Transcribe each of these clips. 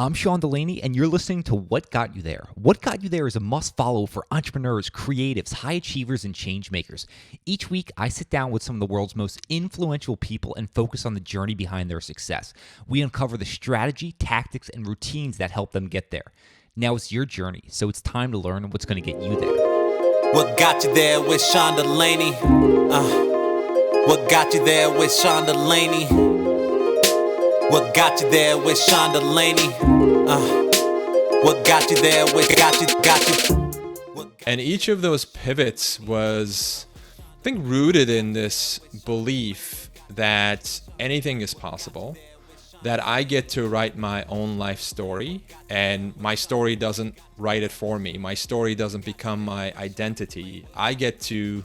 I'm Sean DeLaney, and you're listening to What Got You There. What Got You There is a must-follow for entrepreneurs, creatives, high achievers, and change makers. Each week, I sit down with some of the world's most influential people and focus on the journey behind their success. We uncover the strategy, tactics, and routines that help them get there. Now it's your journey, so it's time to learn what's going to get you there. What got you there with Sean DeLaney? What got you there with Sean DeLaney? What got you there with Sean DeLaney? What got you there with got you? And each of those pivots was, I think, rooted in this belief that anything is possible, that I get to write my own life story, and my story doesn't write it for me. My story doesn't become my identity. I get to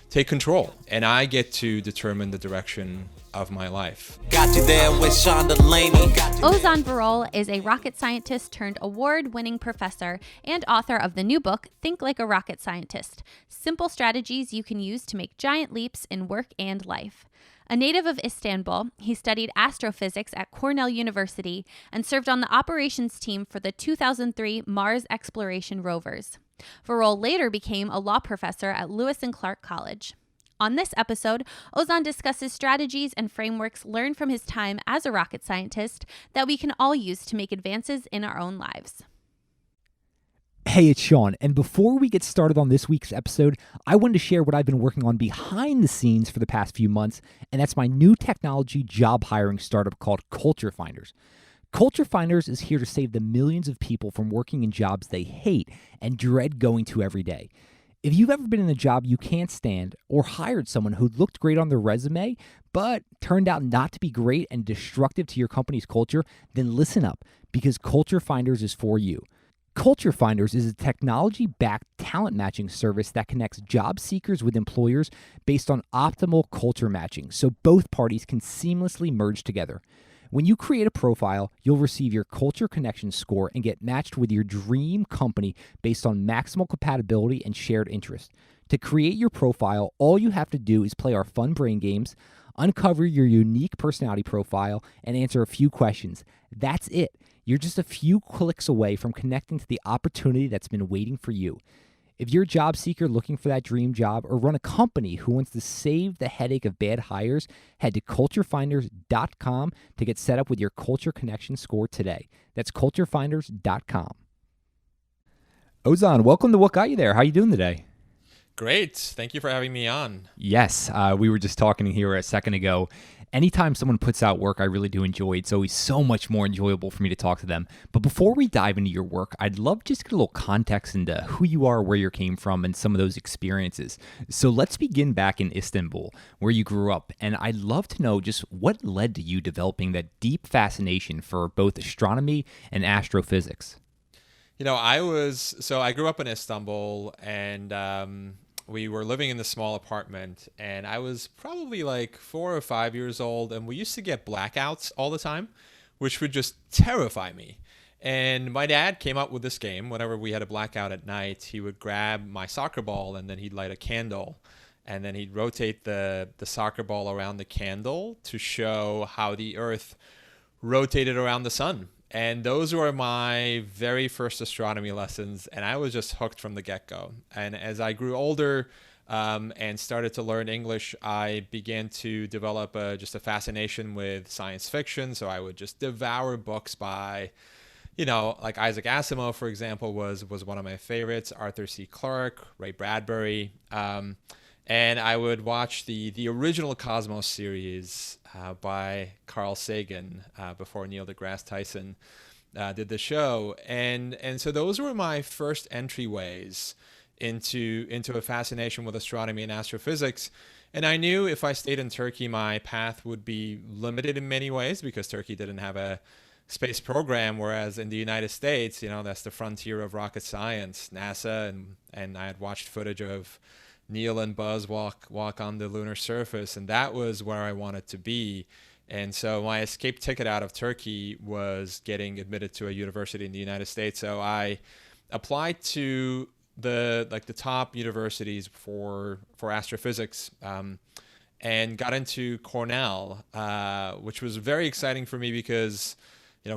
take control, and I get to determine the direction of my life. Got you there with Sean DeLaney. Ozan Varol is a rocket scientist turned award-winning professor and author of the new book, Think Like a Rocket Scientist: Simple Strategies You Can Use to Make Giant Leaps in Work and Life. A native of Istanbul, he studied astrophysics at Cornell University and served on the operations team for the 2003 Mars Exploration Rovers. Varol later became a law professor at Lewis and Clark College. On this episode, Ozan discusses strategies and frameworks learned from his time as a rocket scientist that we can all use to make advances in our own lives. Hey, it's Sean, and before we get started on this week's episode, I wanted to share what I've been working on behind the scenes for the past few months, and that's my new technology job hiring startup called Culture Finders. Culture Finders is here to save the millions of people from working in jobs they hate and dread going to every day. If you've ever been in a job you can't stand or hired someone who looked great on their resume but turned out not to be great and destructive to your company's culture, then listen up, because Culture Finders is for you. Culture Finders is a technology-backed talent matching service that connects job seekers with employers based on optimal culture matching, so both parties can seamlessly merge together. When you create a profile, you'll receive your culture connection score and get matched with your dream company based on maximal compatibility and shared interest. To create your profile, all you have to do is play our fun brain games, uncover your unique personality profile, and answer a few questions. That's it. You're just a few clicks away from connecting to the opportunity that's been waiting for you. If you're a job seeker looking for that dream job or run a company who wants to save the headache of bad hires, head to culturefinders.com to get set up with your culture connection score today. That's culturefinders.com. Ozan, welcome to What Got You There. How are you doing today? Great. Thank you for having me on. Yes, we were just talking here a second ago. Anytime someone puts out work, I really do enjoy. It's always so much more enjoyable for me to talk to them. But before we dive into your work, I'd love to just get a little context into who you are, where you came from, and some of those experiences. So let's begin back in Istanbul, where you grew up. And I'd love to know just what led to you developing that deep fascination for both astronomy and astrophysics. You know, I grew up in Istanbul, and we were living in this small apartment, and I was probably like 4 or 5 years old, and we used to get blackouts all the time, which would just terrify me. And my dad came up with this game. Whenever we had a blackout at night, he would grab my soccer ball, and then he'd light a candle, and then he'd rotate the soccer ball around the candle to show how the Earth rotated around the sun. And those were my very first astronomy lessons, and I was just hooked from the get-go. And as I grew older and started to learn English, I began to develop just a fascination with science fiction. So I would just devour books by, like Isaac Asimov, for example, was one of my favorites. Arthur C. Clarke, Ray Bradbury. And I would watch the original Cosmos series by Carl Sagan before Neil deGrasse Tyson did the show. And so those were my first entryways into a fascination with astronomy and astrophysics. And I knew if I stayed in Turkey, my path would be limited in many ways because Turkey didn't have a space program, whereas in the United States, that's the frontier of rocket science, NASA, and I had watched footage of Neil and Buzz walk on the lunar surface, and that was where I wanted to be. And so my escape ticket out of Turkey was getting admitted to a university in the United States. So I applied to the top universities for astrophysics, and got into Cornell, which was very exciting for me because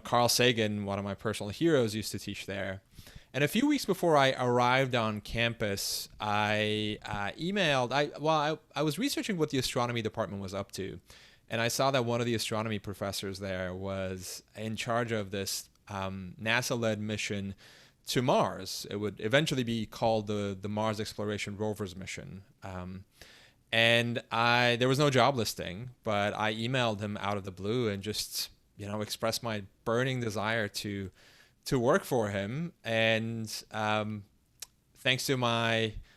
Carl Sagan, one of my personal heroes, used to teach there. And a few weeks before I arrived on campus, I emailed. I was researching what the astronomy department was up to, and I saw that one of the astronomy professors there was in charge of this NASA-led mission to Mars. It would eventually be called the Mars Exploration Rovers mission. And there was no job listing, but I emailed him out of the blue and just expressed my burning desire to work for him. And thanks to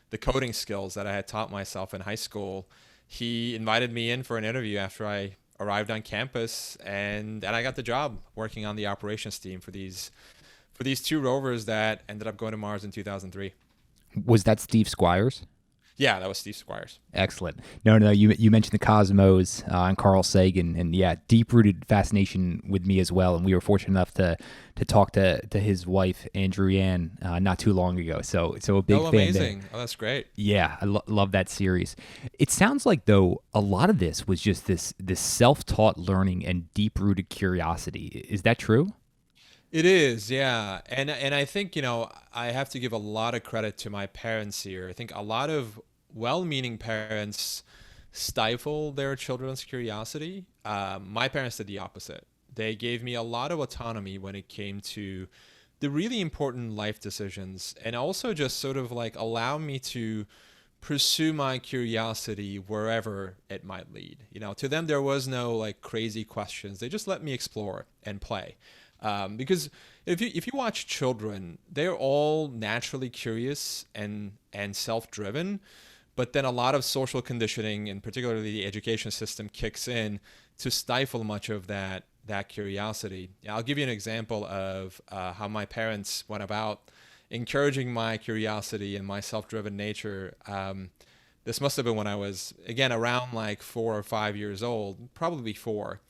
the coding skills that I had taught myself in high school, he invited me in for an interview after I arrived on campus, and I got the job working on the operations team for these two rovers that ended up going to Mars in 2003. Was that Steve Squires? Yeah, that was Steve Squires. Excellent. No, you mentioned the Cosmos and Carl Sagan, and yeah, deep-rooted fascination with me as well. And we were fortunate enough to talk to his wife, Andrew Ann, not too long ago. So a big fan. Amazing. There. Oh, that's great. Yeah, I love that series. It sounds like, though, a lot of this was just this self-taught learning and deep-rooted curiosity. Is that true? It is, yeah. And I think, I have to give a lot of credit to my parents here. I think a lot of well-meaning parents stifle their children's curiosity. My parents did the opposite. They gave me a lot of autonomy when it came to the really important life decisions, and also just sort of like allow me to pursue my curiosity wherever it might lead. To them, there was no like crazy questions. They just let me explore and play. Because if you watch children, they're all naturally curious and self-driven, but then a lot of social conditioning, and particularly the education system, kicks in to stifle much of that curiosity. I'll give you an example of how my parents went about encouraging my curiosity and my self-driven nature. This must have been when I was, again, around like 4 or 5 years old, probably 4.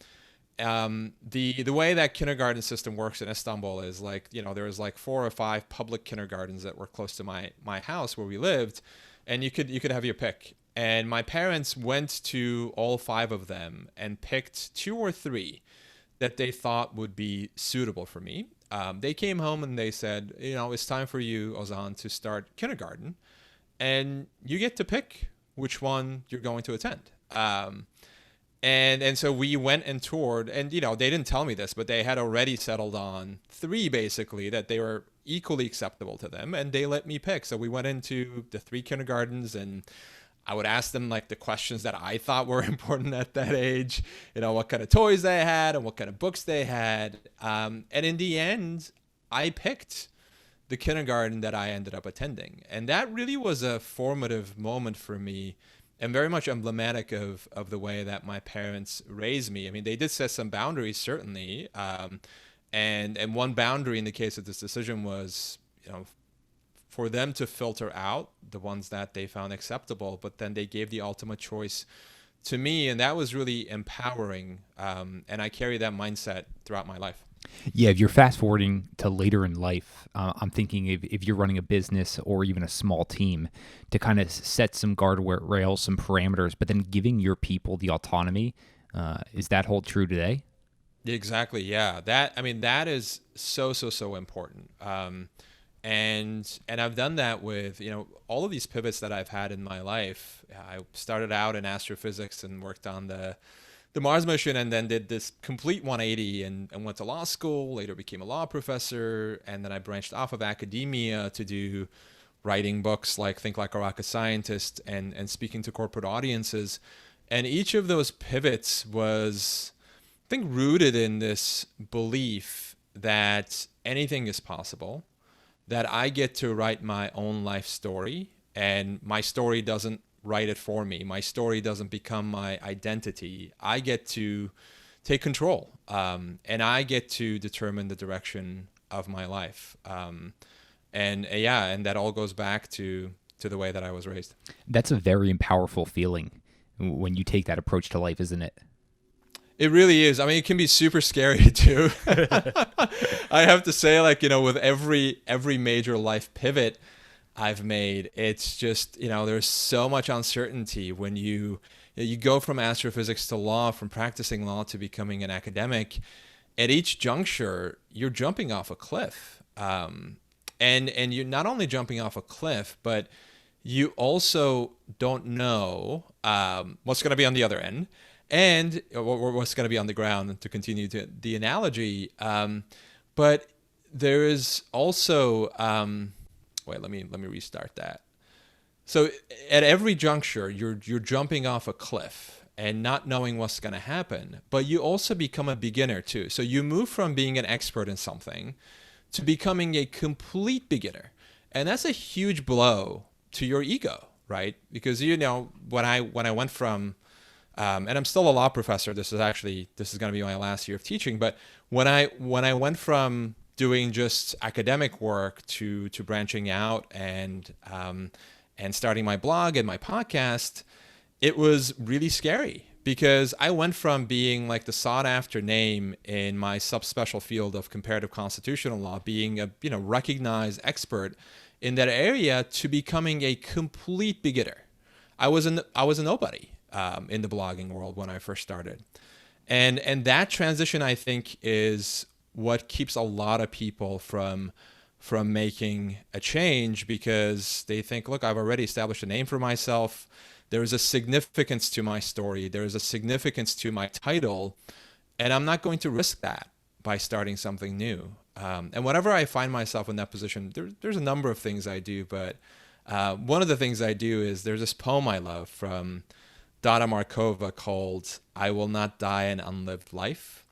The way that kindergarten system works in Istanbul is like, there was like 4 or 5 public kindergartens that were close to my house where we lived, and you could have your pick. And my parents went to all 5 of them and picked 2 or 3 that they thought would be suitable for me. They came home and they said, it's time for you, Ozan, to start kindergarten, and you get to pick which one you're going to attend. And so we went and toured, and they didn't tell me this, but they had already settled on 3 basically that they were equally acceptable to them, and they let me pick. So we went into the 3 kindergartens, and I would ask them like the questions that I thought were important at that age, what kind of toys they had and what kind of books they had. And in the end, I picked the kindergarten that I ended up attending. And that really was a formative moment for me, and very much emblematic of the way that my parents raised me. I mean, they did set some boundaries, certainly. And one boundary in the case of this decision was, for them to filter out the ones that they found acceptable, but then they gave the ultimate choice to me. And that was really empowering. And I carry that mindset throughout my life. Yeah, if you're fast forwarding to later in life, I'm thinking if you're running a business or even a small team, to kind of set some guardrails, some parameters, but then giving your people the autonomy. Is that hold true today? Exactly. Yeah. That is so important. And I've done that with, all of these pivots that I've had in my life. I started out in astrophysics and worked on the Mars mission, and then did this complete 180 and went to law school, later became a law professor, and then I branched off of academia to do writing books like Think Like a Rocket Scientist and speaking to corporate audiences. And each of those pivots was, I think, rooted in this belief that anything is possible, that I get to write my own life story, and my story doesn't write it for me. My story doesn't become my identity. I get to take control, and I get to determine the direction of my life. And that all goes back to the way that I was raised. That's a very powerful feeling when you take that approach to life, isn't it? It really is. I mean, it can be super scary too. I have to say, with every major life pivot I've made, it's just, there's so much uncertainty when you go from astrophysics to law, from practicing law to becoming an academic. at each juncture, you're jumping off a cliff. And you're not only jumping off a cliff, but you also don't know what's going to be on the other end, and or what's going to be on the ground, to continue the analogy. But there is also wait, let me restart that. So at every juncture, you're jumping off a cliff and not knowing what's going to happen, but you also become a beginner too. So you move from being an expert in something to becoming a complete beginner. And that's a huge blow to your ego, right? Because, you know, when I went from, and I'm still a law professor, this is going to be my last year of teaching, but when I went from doing just academic work to branching out and starting my blog and my podcast, it was really scary, because I went from being like the sought after name in my subspecial field of comparative constitutional law, being a recognized expert in that area, to becoming a complete beginner. I was a nobody in the blogging world when I first started, and that transition, I think, is what keeps a lot of people from making a change, because they think, look, I've already established a name for myself. There is a significance to my story. There is a significance to my title, and I'm not going to risk that by starting something new. And whenever I find myself in that position, there's a number of things I do, but one of the things I do is, there's this poem I love from Dada Markova called "I Will Not Die an Unlived Life."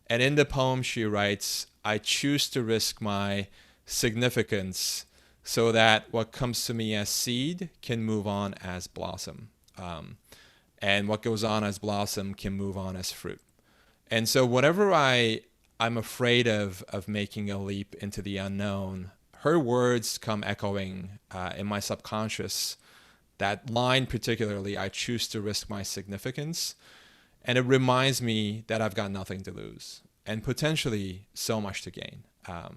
And in the poem she writes, "I choose to risk my significance so that what comes to me as seed can move on as blossom. And what goes on as blossom can move on as fruit." And so whenever I'm afraid of making a leap into the unknown, her words come echoing in my subconscious. That line particularly, "I choose to risk my significance." And it reminds me that I've got nothing to lose and potentially so much to gain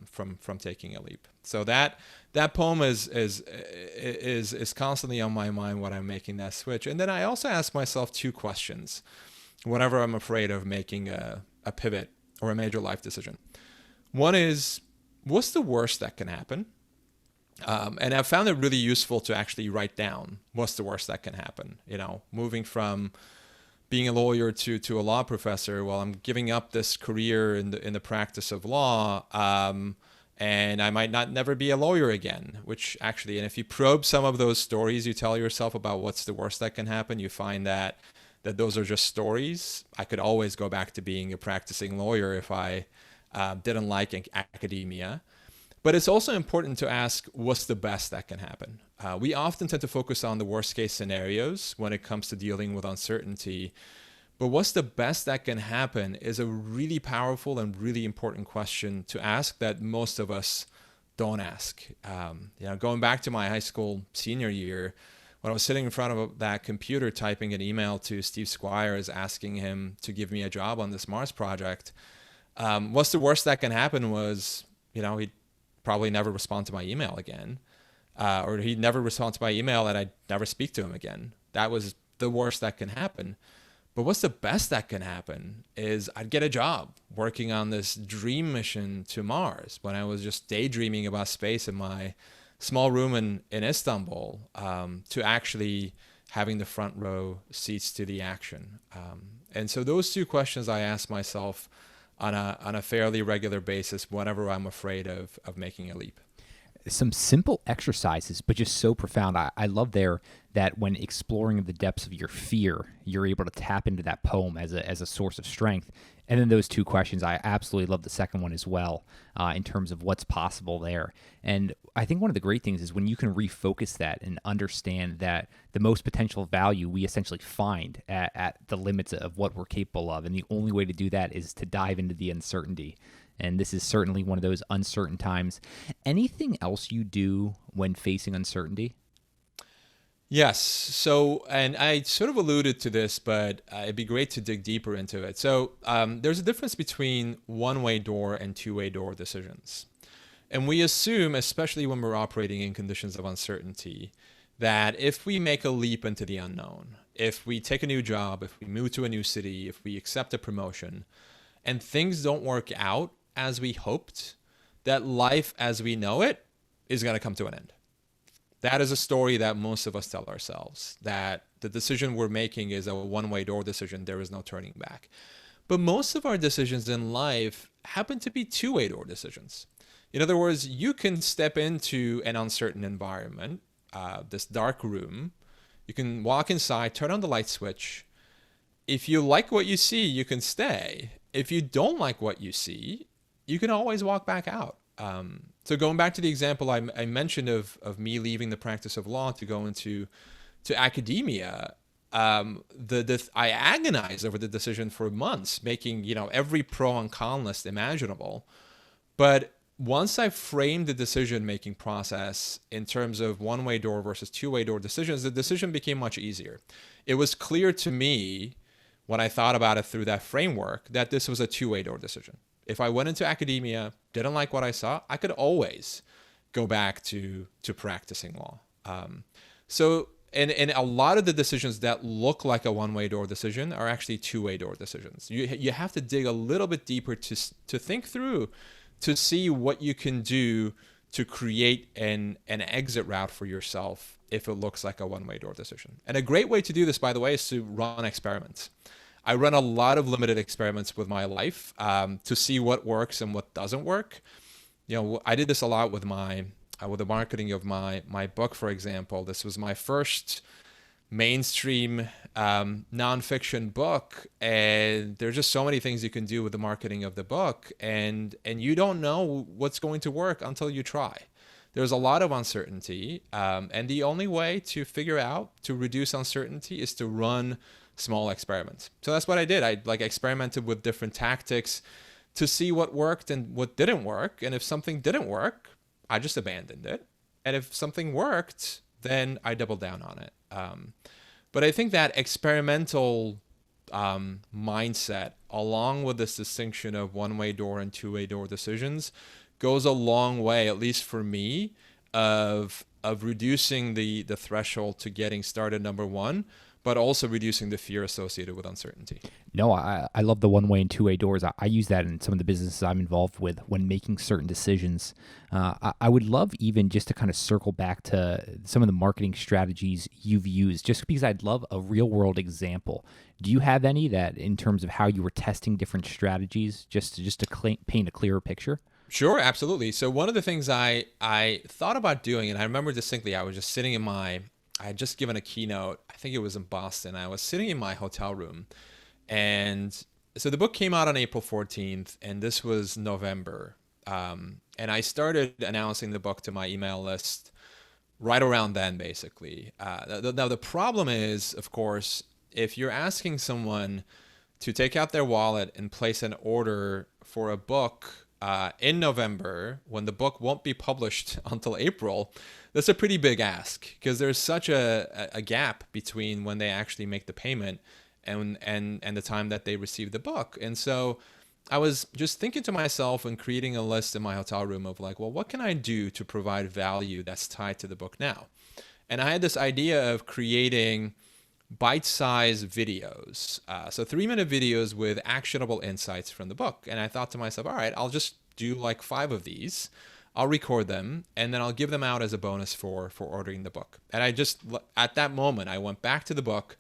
from taking a leap. So that poem is constantly on my mind when I'm making that switch. And then I also ask myself two questions whenever I'm afraid of making a pivot or a major life decision. One is, what's the worst that can happen? And I've found it really useful to actually write down what's the worst that can happen. You know, moving from being a lawyer to a law professor, well, I'm giving up this career in the practice of law, and I might never be a lawyer again, which actually, and if you probe some of those stories you tell yourself about what's the worst that can happen, you find that those are just stories. I could always go back to being a practicing lawyer if I didn't like academia. But it's also important to ask, what's the best that can happen? We often tend to focus on the worst case scenarios when it comes to dealing with uncertainty. But what's the best that can happen is a really powerful and really important question to ask that most of us don't ask. Going back to my high school senior year, when I was sitting in front of that computer typing an email to Steve Squires asking him to give me a job on this Mars project, what's the worst that can happen was, he'd probably never respond to my email again, or he'd never respond to my email and I'd never speak to him again. That was the worst that can happen. But what's the best that can happen is I'd get a job working on this dream mission to Mars when I was just daydreaming about space in my small room in Istanbul, to actually having the front row seats to the action. And so those two questions I ask myself on a fairly regular basis whenever I'm afraid of making a leap. Some simple exercises, but just so profound. I love there that when exploring the depths of your fear, you're able to tap into that poem as a source of strength. And then those two questions, I absolutely love the second one as well, in terms of what's possible there. And I think one of the great things is when you can refocus that and understand that the most potential value we essentially find at the limits of what we're capable of. And the only way to do that is to dive into the uncertainty. And this is certainly one of those uncertain times. Anything else you do when facing uncertainty? Yes. So, and I sort of alluded to this, but it'd be great to dig deeper into it. So there's a difference between one-way door and two-way door decisions. And we assume, especially when we're operating in conditions of uncertainty, that if we make a leap into the unknown, if we take a new job, if we move to a new city, if we accept a promotion, and things don't work out as we hoped, that life as we know it is going to come to an end. That is a story that most of us tell ourselves, that the decision we're making is a one-way door decision. There is no turning back. But most of our decisions in life happen to be two-way door decisions. In other words, you can step into an uncertain environment, this dark room. You can walk inside, turn on the light switch. If you like what you see, you can stay. If you don't like what you see, you can always walk back out. So going back to the example I mentioned of me leaving the practice of law to go into academia, I agonized over the decision for months, making every pro and con list imaginable. But once I framed the decision-making process in terms of one-way door versus two-way door decisions, the decision became much easier. It was clear to me when I thought about it through that framework that this was a two-way door decision. If I went into academia, didn't like what I saw, I could always go back to practicing law. And a lot of the decisions that look like a one-way door decision are actually two-way door decisions. You have to dig a little bit deeper to think through, to see what you can do to create an exit route for yourself if it looks like a one-way door decision. And a great way to do this, by the way, is to run experiments. I run a lot of limited experiments with my life to see what works and what doesn't work. I did this a lot with the marketing of my book, for example. This was my first mainstream nonfiction book, and there's just so many things you can do with the marketing of the book, and you don't know what's going to work until you try. There's a lot of uncertainty, and the only way to figure out to reduce uncertainty is to run small experiments. So that's what I did. I experimented with different tactics to see what worked and what didn't work, and if something didn't work, I just abandoned it, and if something worked, then I doubled down on it. But I think that experimental mindset, along with this distinction of one-way door and two-way door decisions, goes a long way, at least for me, of reducing the threshold to getting started, number one, but also reducing the fear associated with uncertainty. No, I love the one-way and two-way doors. I use that in some of the businesses I'm involved with when making certain decisions. I would love even just to kind of circle back to some of the marketing strategies you've used, just because I'd love a real-world example. Do you have any that in terms of how you were testing different strategies, just to paint a clearer picture? Sure, absolutely. So one of the things I thought about doing, and I remember distinctly, I was just sitting I had just given a keynote, I think it was in Boston. I was sitting in my hotel room, and so the book came out on April 14th, and this was November. And I started announcing the book to my email list right around then, basically. Now, the problem is, of course, if you're asking someone to take out their wallet and place an order for a book in November, when the book won't be published until April, that's a pretty big ask, because there's such a gap between when they actually make the payment and the time that they receive the book. And so I was just thinking to myself and creating a list in my hotel room of well, what can I do to provide value that's tied to the book now? And I had this idea of creating bite-sized videos, so 3-minute videos with actionable insights from the book. And I thought to myself, all right, I'll just do 5 of these. I'll record them, and then I'll give them out as a bonus for ordering the book. And I just, at that moment, I went back to the book,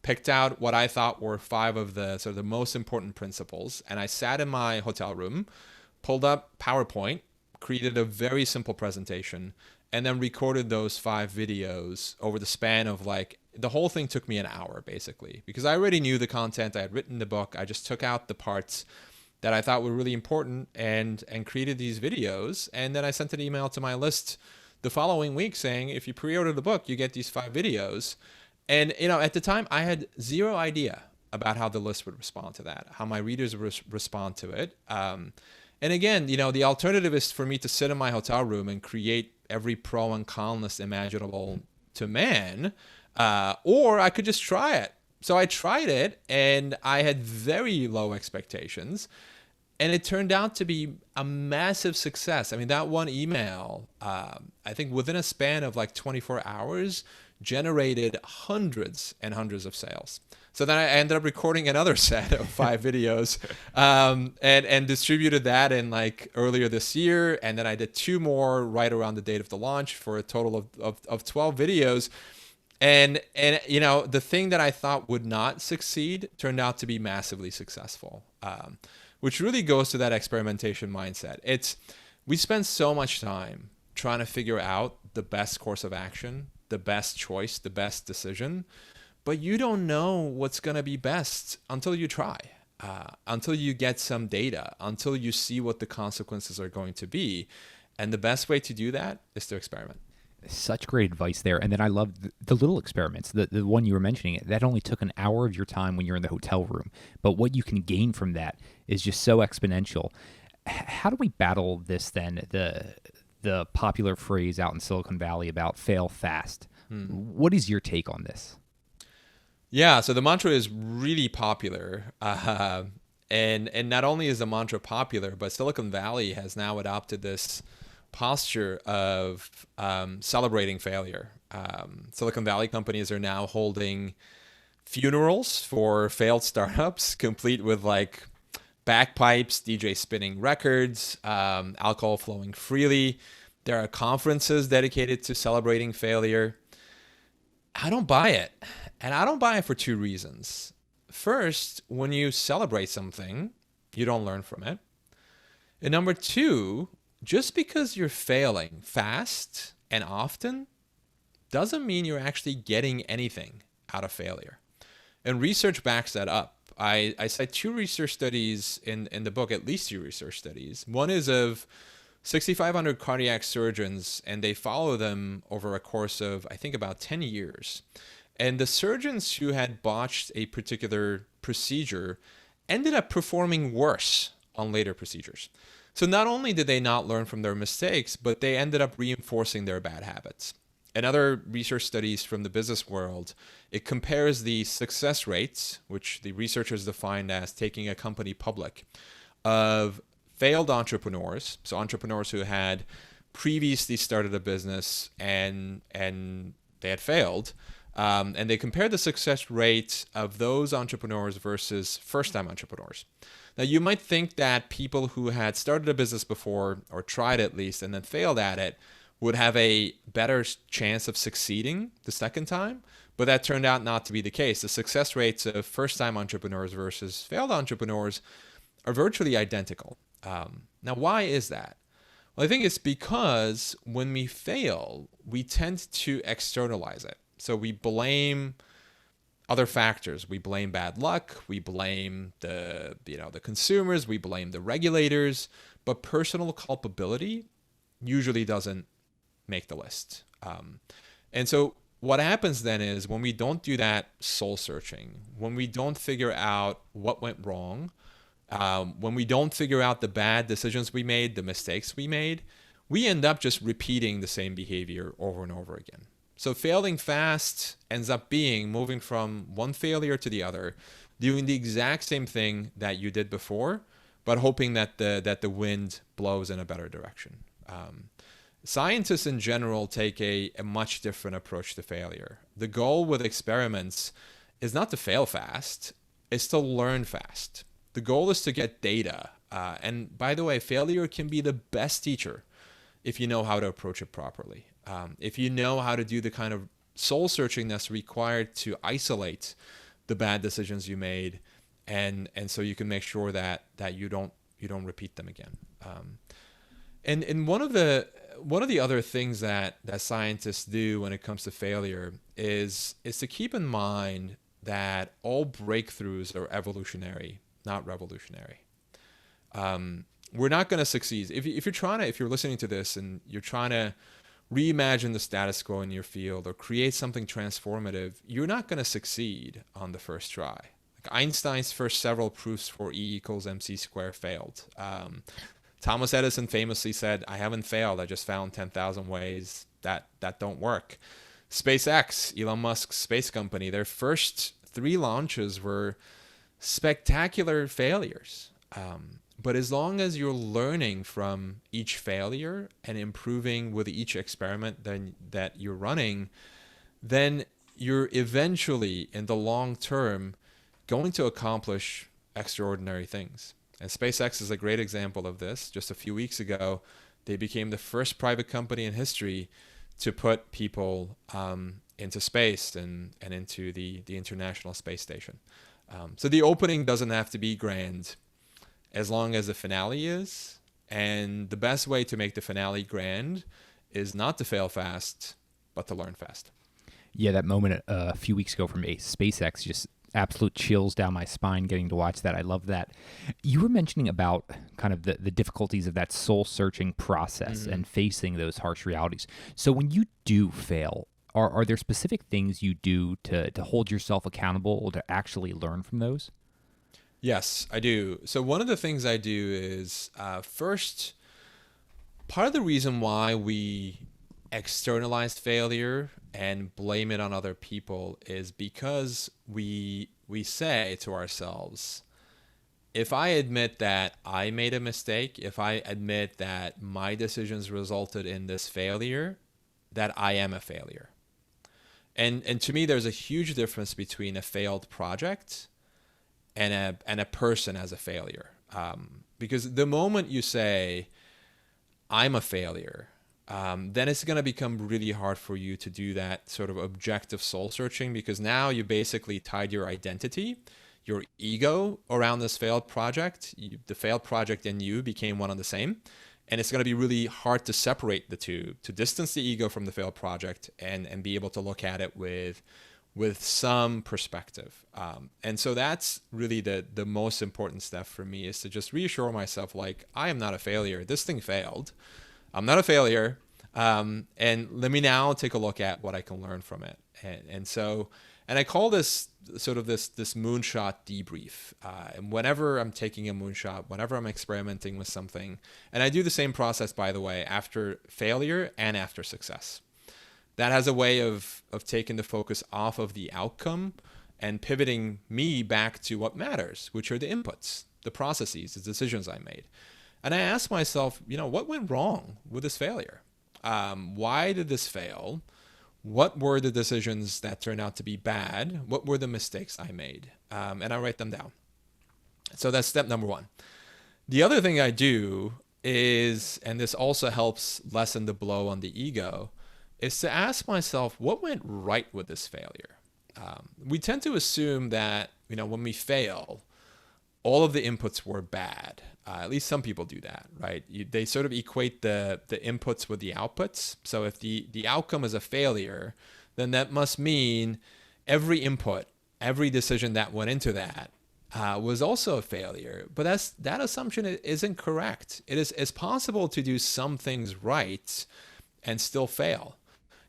picked out what I thought were 5 of the sort of the most important principles, and I sat in my hotel room, pulled up PowerPoint, created a very simple presentation, and then recorded those 5 videos over the span of the whole thing took me an hour, basically, because I already knew the content. I had written the book. I just took out the parts that I thought were really important and created these videos. And then I sent an email to my list the following week saying, if you pre-order the book, you get these 5 videos. And, at the time, I had zero idea about how the list would respond to that, how my readers would respond to it. And again, the alternative is for me to sit in my hotel room and create every pro and con list imaginable to man, or I could just try it. So I tried it, and I had very low expectations, and it turned out to be a massive success. I mean, that one email, I think within a span of 24 hours, generated hundreds and hundreds of sales. So then I ended up recording another set of 5 videos, and distributed that in like earlier this year. And then I did 2 more right around the date of the launch for a total of 12 videos. And you know, the thing that I thought would not succeed turned out to be massively successful, which really goes to that experimentation mindset. We spend so much time trying to figure out the best course of action, the best choice, the best decision, but you don't know what's going to be best until you try, until you get some data, until you see what the consequences are going to be. And the best way to do that is to experiment. Such great advice there. And then I love the little experiments. The one you were mentioning, that only took an hour of your time when you're in the hotel room. But what you can gain from that is just so exponential. How do we battle this then, the popular phrase out in Silicon Valley about fail fast? What is your take on this? Yeah, so the mantra is really popular. And not only is the mantra popular, but Silicon Valley has now adopted this posture of celebrating failure. Silicon Valley companies are now holding funerals for failed startups, complete with like bagpipes, DJ spinning records, alcohol flowing freely. There are conferences dedicated to celebrating failure. I don't buy it. And I don't buy it for 2 reasons. First, when you celebrate something, you don't learn from it. And number 2, just because you're failing fast and often doesn't mean you're actually getting anything out of failure. And research backs that up. I cite 2 research studies in the book, at least 2 research studies. One is of 6,500 cardiac surgeons, and they follow them over a course of, I think, about 10 years. And the surgeons who had botched a particular procedure ended up performing worse on later procedures. So not only did they not learn from their mistakes, but they ended up reinforcing their bad habits. In other research studies from the business world, it compares the success rates, which the researchers defined as taking a company public, of failed entrepreneurs, so entrepreneurs who had previously started a business and they had failed, and they compared the success rate of those entrepreneurs versus first-time entrepreneurs. Now, you might think that people who had started a business before, or tried at least, and then failed at it, would have a better chance of succeeding the second time, but that turned out not to be the case. The success rates of first-time entrepreneurs versus failed entrepreneurs are virtually identical. Now, why is that? Well, I think it's because when we fail, we tend to externalize it. So we blame other factors. We blame bad luck. We blame the consumers. We blame the regulators. But personal culpability usually doesn't make the list. And so what happens then is when we don't do that soul searching, when we don't figure out what went wrong, when we don't figure out the bad decisions we made, the mistakes we made, we end up just repeating the same behavior over and over again. So failing fast ends up being moving from one failure to the other, doing the exact same thing that you did before, but hoping that the wind blows in a better direction. Scientists in general take a much different approach to failure. The goal with experiments is not to fail fast, it's to learn fast. The goal is to get data. And by the way, failure can be the best teacher if you know how to approach it properly. If you know how to do the kind of soul searching that's required to isolate the bad decisions you made, and so you can make sure that you don't repeat them again. And one of the other things that scientists do when it comes to failure is to keep in mind that all breakthroughs are evolutionary, not revolutionary. We're not going to succeed if you're listening to this and you're trying to reimagine the status quo in your field or create something transformative. You're not going to succeed on the first try. Like Einstein's first several proofs for E equals mc squared failed. Thomas Edison famously said, "I haven't failed. I just found 10,000 ways that don't work." SpaceX, Elon Musk's space company, their first 3 launches were spectacular failures. But as long as you're learning from each failure and improving with each experiment that you're running, then you're eventually, in the long term, going to accomplish extraordinary things. And SpaceX is a great example of this. Just a few weeks ago, they became the first private company in history to put people into space and into the International Space Station. So the opening doesn't have to be grand as long as the finale is. And the best way to make the finale grand is not to fail fast, but to learn fast. Yeah, that moment a few weeks ago from SpaceX, just absolute chills down my spine getting to watch that. I love that. You were mentioning about kind of the difficulties of that soul-searching process and facing those harsh realities. So when you do fail, are there specific things you do to hold yourself accountable or to actually learn from those? Yes, I do. So one of the things I do is, first, part of the reason why we externalize failure and blame it on other people is because we say to ourselves, if I admit that I made a mistake, if I admit that my decisions resulted in this failure, that I am a failure. And to me, there's a huge difference between a failed project and a person as a failure. Because the moment you say, I'm a failure, then it's going to become really hard for you to do that sort of objective soul searching, because now you basically tied your identity, your ego around this failed project. The failed project and you became one and the same. And it's going to be really hard to separate the two, to distance the ego from the failed project and be able to look at it with some perspective. And so that's really the most important step for me, is to just reassure myself, like, I am not a failure. This thing failed. I'm not a failure. And let me now take a look at what I can learn from it. And I call this sort of this moonshot debrief. And whenever I'm taking a moonshot, whenever I'm experimenting with something, and I do the same process, by the way, after failure and after success. That has a way of taking the focus off of the outcome and pivoting me back to what matters, which are the inputs, the processes, the decisions I made. And I ask myself, what went wrong with this failure? Why did this fail? What were the decisions that turned out to be bad? What were the mistakes I made? And I write them down. So that's step number one. The other thing I do is, and this also helps lessen the blow on the ego, is to ask myself, what went right with this failure? We tend to assume that, when we fail, all of the inputs were bad. At least some people do that, right? They sort of equate the inputs with the outputs. So if the outcome is a failure, then that must mean every input, every decision that went into that was also a failure. But that assumption isn't correct. It's possible to do some things right and still fail.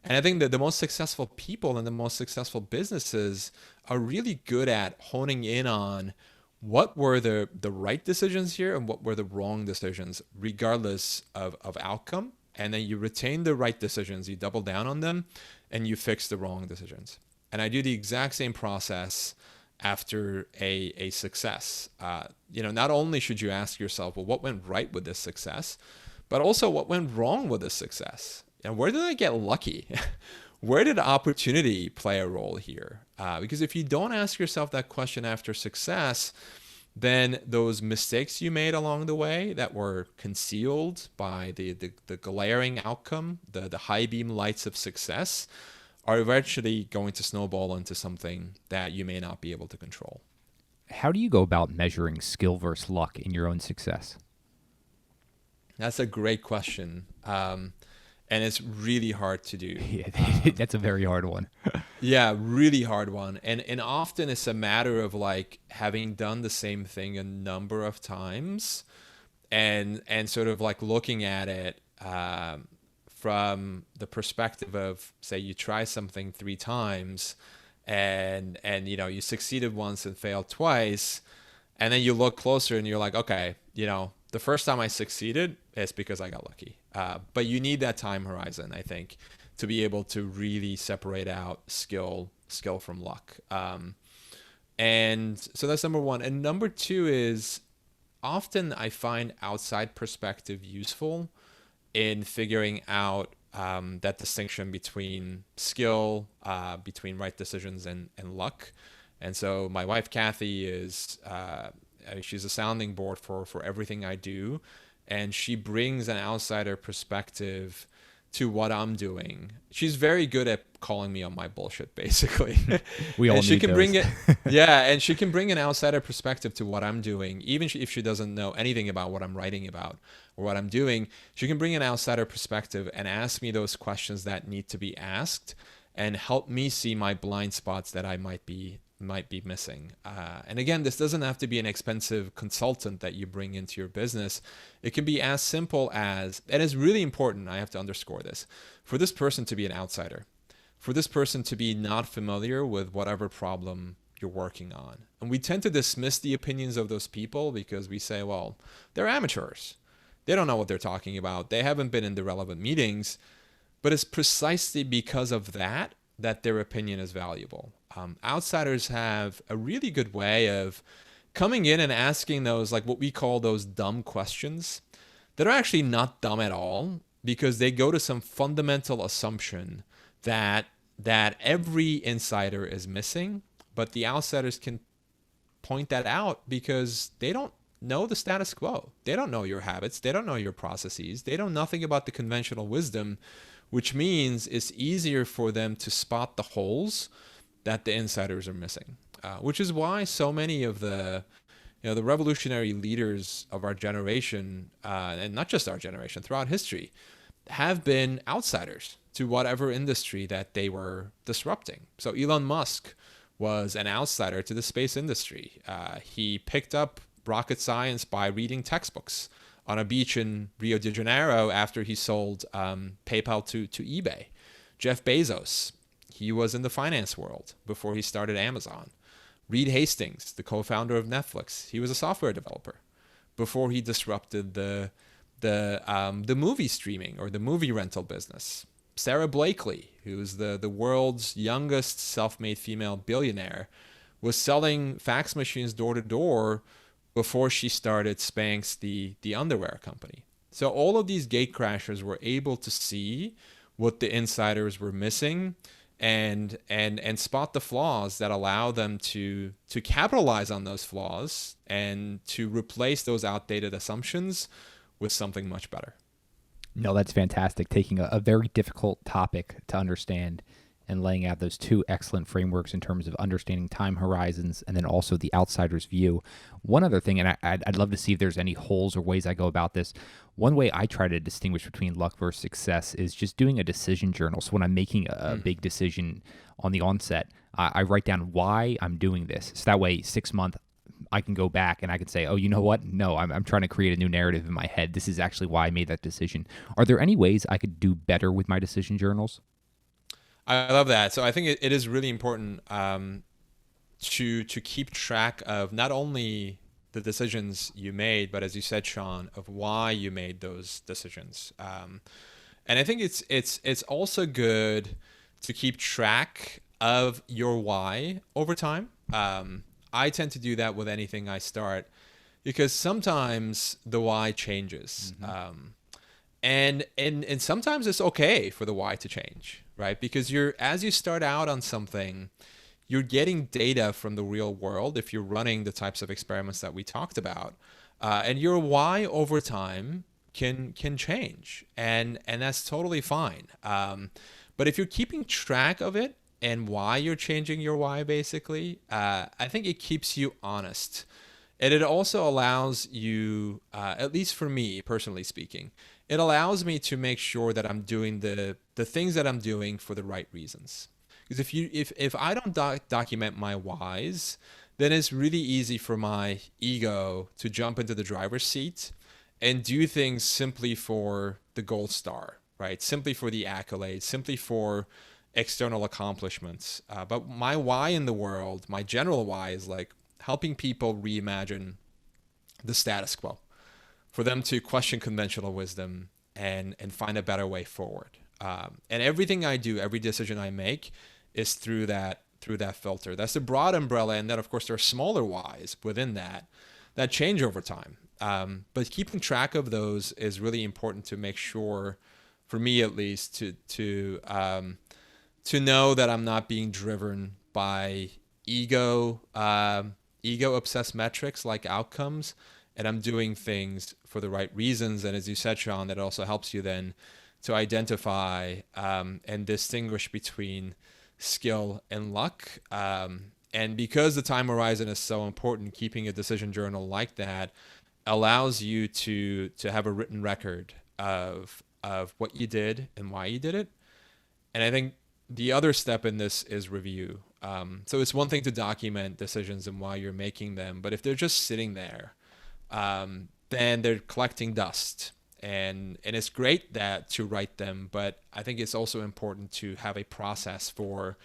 And I think that the most successful people and the most successful businesses are really good at honing in on what were the right decisions here and what were the wrong decisions, regardless of outcome. And then you retain the right decisions, you double down on them, and you fix the wrong decisions. And I do the exact same process after a success. Not only should you ask yourself, well, what went right with this success, but also what went wrong with this success? And where did I get lucky? Where did opportunity play a role here? Because if you don't ask yourself that question after success, then those mistakes you made along the way that were concealed by the glaring outcome, the high beam lights of success, are eventually going to snowball into something that you may not be able to control. How do you go about measuring skill versus luck in your own success? That's a great question. And it's really hard to do. Yeah, that's a very hard one. Yeah, really hard one. And often it's a matter of like having done the same thing a number of times and sort of like looking at it from the perspective of, say, you try something 3 times and you succeeded once and failed twice. And then you look closer and you're like, okay, the first time I succeeded, it's because I got lucky. But you need that time horizon, I think, to be able to really separate out skill from luck. And so that's number one. And number two is, often I find outside perspective useful in figuring out that distinction between skill, between right decisions and luck. And so my wife, Kathy, is she's a sounding board for everything I do. And she brings an outsider perspective to what I'm doing. She's very good at calling me on my bullshit, basically. We all and she need can those. bring it, yeah, and she can bring an outsider perspective to what I'm doing, even if she doesn't know anything about what I'm writing about or what I'm doing. She can bring an outsider perspective and ask me those questions that need to be asked, and help me see my blind spots that I might be missing. And again, this doesn't have to be an expensive consultant that you bring into your business. It can be as simple as, and it's really important, I have to underscore this, for this person to be an outsider, for this person to be not familiar with whatever problem you're working on. And we tend to dismiss the opinions of those people because we say, well, they're amateurs. They don't know what they're talking about. They haven't been in the relevant meetings. But it's precisely because of that their opinion is valuable. Outsiders have a really good way of coming in and asking those, like what we call those dumb questions that are actually not dumb at all, because they go to some fundamental assumption that every insider is missing, but the outsiders can point that out because they don't know the status quo. They don't know your habits. They don't know your processes. They know nothing about the conventional wisdom, which means it's easier for them to spot the holes that the insiders are missing, which is why so many of the revolutionary leaders of our generation, and not just our generation, throughout history, have been outsiders to whatever industry that they were disrupting. So Elon Musk was an outsider to the space industry. He picked up rocket science by reading textbooks on a beach in Rio de Janeiro after he sold PayPal to eBay. Jeff Bezos, he was in the finance world before he started Amazon. Reed Hastings, the co-founder of Netflix, he was a software developer before he disrupted the movie streaming or the movie rental business. Sarah Blakely, who's the world's youngest self-made female billionaire, was selling fax machines door to door before she started Spanx, the underwear company. So all of these gatecrashers were able to see what the insiders were missing and spot the flaws that allow them to capitalize on those flaws and to replace those outdated assumptions with something much better. No, that's fantastic. Taking a very difficult topic to understand and laying out those two excellent frameworks in terms of understanding time horizons and then also the outsider's view. One other thing, and I'd love to see if there's any holes or ways I go about this. One way I try to distinguish between luck versus success is just doing a decision journal. So when I'm making a big decision on the onset, I write down why I'm doing this. So that way, 6 months, I can go back and I can say, oh, you know what? No, I'm trying to create a new narrative in my head. This is actually why I made that decision. Are there any ways I could do better with my decision journals? I love that. So I think it is really important to keep track of not only the decisions you made, but as you said, Sean, of why you made those decisions. And I think it's also good to keep track of your why over time. I tend to do that with anything I start because sometimes the why changes. And sometimes it's okay for the why to change, right? Because as you start out on something, you're getting data from the real world if you're running the types of experiments that we talked about. And your why over time can change, and that's totally fine. But if you're keeping track of it and why you're changing your why, basically, I think it keeps you honest. And it also allows you, at least for me, personally speaking, it allows me to make sure that I'm doing the things that I'm doing for the right reasons. Because if I don't document my whys, then it's really easy for my ego to jump into the driver's seat and do things simply for the gold star, right? Simply for the accolades, simply for external accomplishments. But my why in the world, my general why, is like helping people reimagine the status quo, for them to question conventional wisdom and find a better way forward. And everything I do, every decision I make, is through that filter. That's the broad umbrella, and then of course there are smaller whys within that change over time. But keeping track of those is really important to make sure, for me at least, to know that I'm not being driven by ego obsessed metrics like outcomes, and I'm doing things for the right reasons. And as you said, Sean, that also helps you then to identify and distinguish between skill and luck. And because the time horizon is so important, keeping a decision journal like that allows you to have a written record of what you did and why you did it. And I think the other step in this is review. So it's one thing to document decisions and why you're making them, but if they're just sitting there, then they're collecting dust. And it's great that to write them, but I think it's also important to have a process for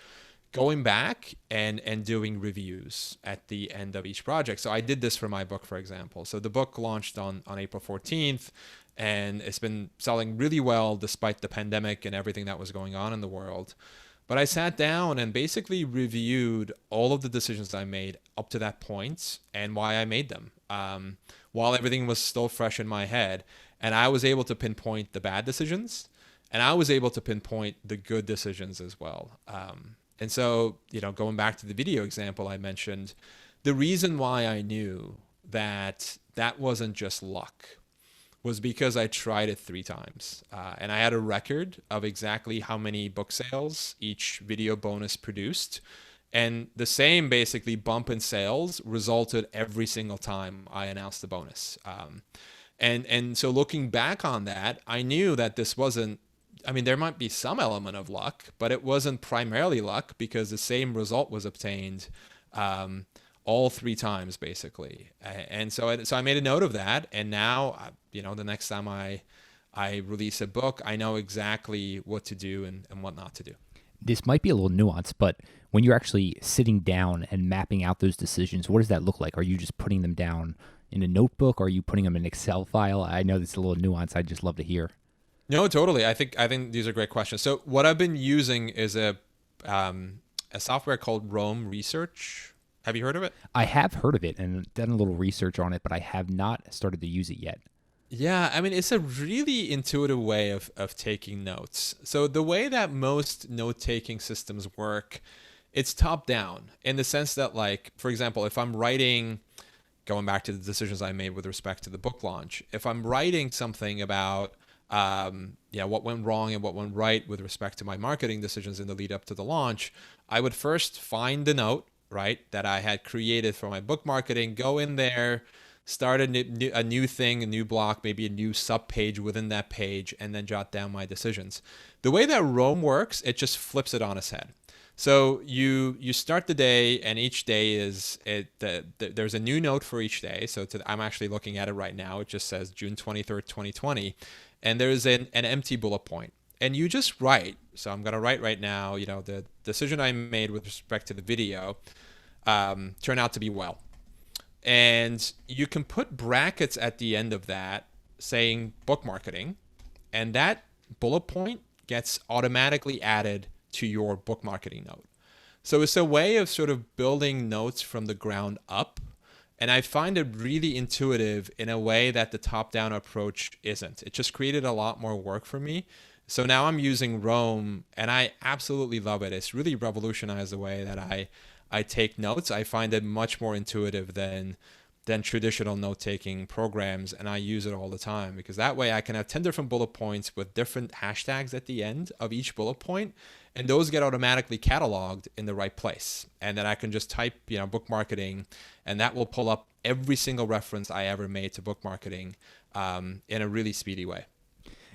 going back and doing reviews at the end of each project. So I did this for my book, for example. So the book launched on April 14th, and it's been selling really well despite the pandemic and everything that was going on in the world. But I sat down and basically reviewed all of the decisions I made up to that point and why I made them, while everything was still fresh in my head. And I was able to pinpoint the bad decisions, and I was able to pinpoint the good decisions as well. And so, going back to the video example I mentioned, the reason why I knew that that wasn't just luck was because I tried it 3 times. And I had a record of exactly how many book sales each video bonus produced. And the same basically bump in sales resulted every single time I announced the bonus. And so looking back on that, I knew that this wasn't, there might be some element of luck, but it wasn't primarily luck because the same result was obtained all 3 times basically. And so I made a note of that. And now, the next time I release a book, I know exactly what to do and what not to do. This might be a little nuanced, but when you're actually sitting down and mapping out those decisions, what does that look like? Are you just putting them down in a notebook? Or are you putting them in an Excel file? I know this is a little nuanced. I'd just love to hear. No, totally. I think these are great questions. So what I've been using is a software called Rome Research. Have you heard of it? I have heard of it and done a little research on it, but I have not started to use it yet. Yeah, it's a really intuitive way of taking notes. So the way that most note-taking systems work, it's top-down in the sense that, like, for example, if I'm writing, going back to the decisions I made with respect to the book launch, if I'm writing something about what went wrong and what went right with respect to my marketing decisions in the lead up to the launch, I would first find the note, right, that I had created for my book marketing, go in there, start a new thing, a new block, maybe a new sub-page within that page, and then jot down my decisions. The way that Rome works, it just flips it on its head. So you start the day, and each day there's a new note for each day. So I'm actually looking at it right now. It just says June 23rd, 2020. And there's an empty bullet point. And you just write. So I'm going to write right now, the decision I made with respect to the video turned out to be well. And you can put brackets at the end of that saying book marketing, and that bullet point gets automatically added to your book marketing note. So it's a way of sort of building notes from the ground up. And I find it really intuitive in a way that the top-down approach isn't. It just created a lot more work for me. So now I'm using Rome, and I absolutely love it. It's really revolutionized the way that I take notes. I find it much more intuitive than traditional note-taking programs, and I use it all the time because that way I can have 10 different bullet points with different hashtags at the end of each bullet point, and those get automatically cataloged in the right place. And then I can just type, book marketing, and that will pull up every single reference I ever made to book marketing in a really speedy way.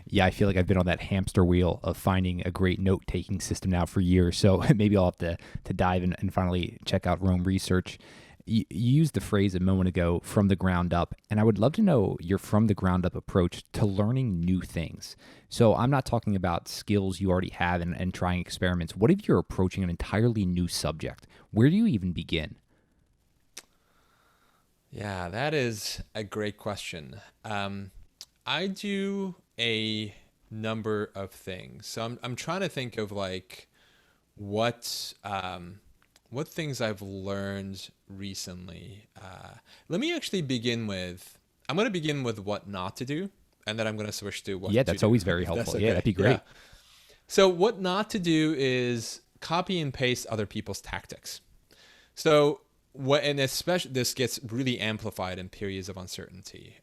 Yeah, I feel like I've been on that hamster wheel of finding a great note-taking system now for years, so maybe I'll have to dive in and finally check out Rome Research. You used the phrase a moment ago, from the ground up, and I would love to know your from the ground up approach to learning new things. So I'm not talking about skills you already have and trying experiments. What if you're approaching an entirely new subject? Where do you even begin? Yeah, that is a great question. I do a number of things. So I'm trying to think of like what things I've learned recently. Let me actually I'm going to begin with what not to do, and then I'm going to switch to what to do. Yeah, that's always very helpful. Okay. Yeah, that'd be great. Yeah. So what not to do is copy and paste other people's tactics. So and especially this gets really amplified in periods of uncertainty.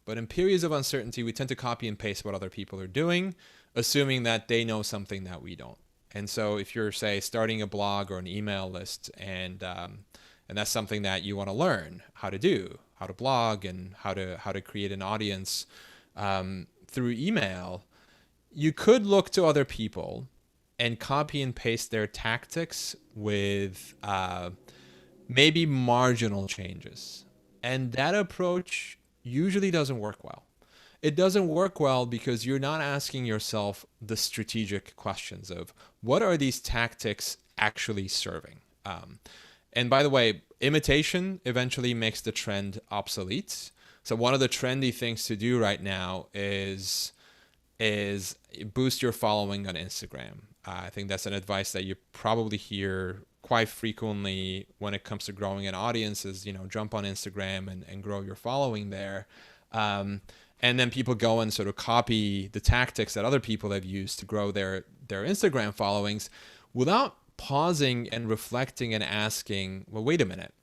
But in periods of uncertainty, we tend to copy and paste what other people are doing, assuming that they know something that we don't. And so if you're, say, starting a blog or an email list, and that's something that you want to learn how to do, how to blog and how to create an audience through email, you could look to other people and copy and paste their tactics with maybe marginal changes. And that approach usually doesn't work well. It doesn't work well because you're not asking yourself the strategic questions of what are these tactics actually serving? And by the way, imitation eventually makes the trend obsolete. So one of the trendy things to do right now is boost your following on Instagram. I think that's an advice that you probably hear quite frequently when it comes to growing an audience is, jump on Instagram and grow your following there. And then people go and sort of copy the tactics that other people have used to grow their Instagram followings without pausing and reflecting and asking, well, wait a minute.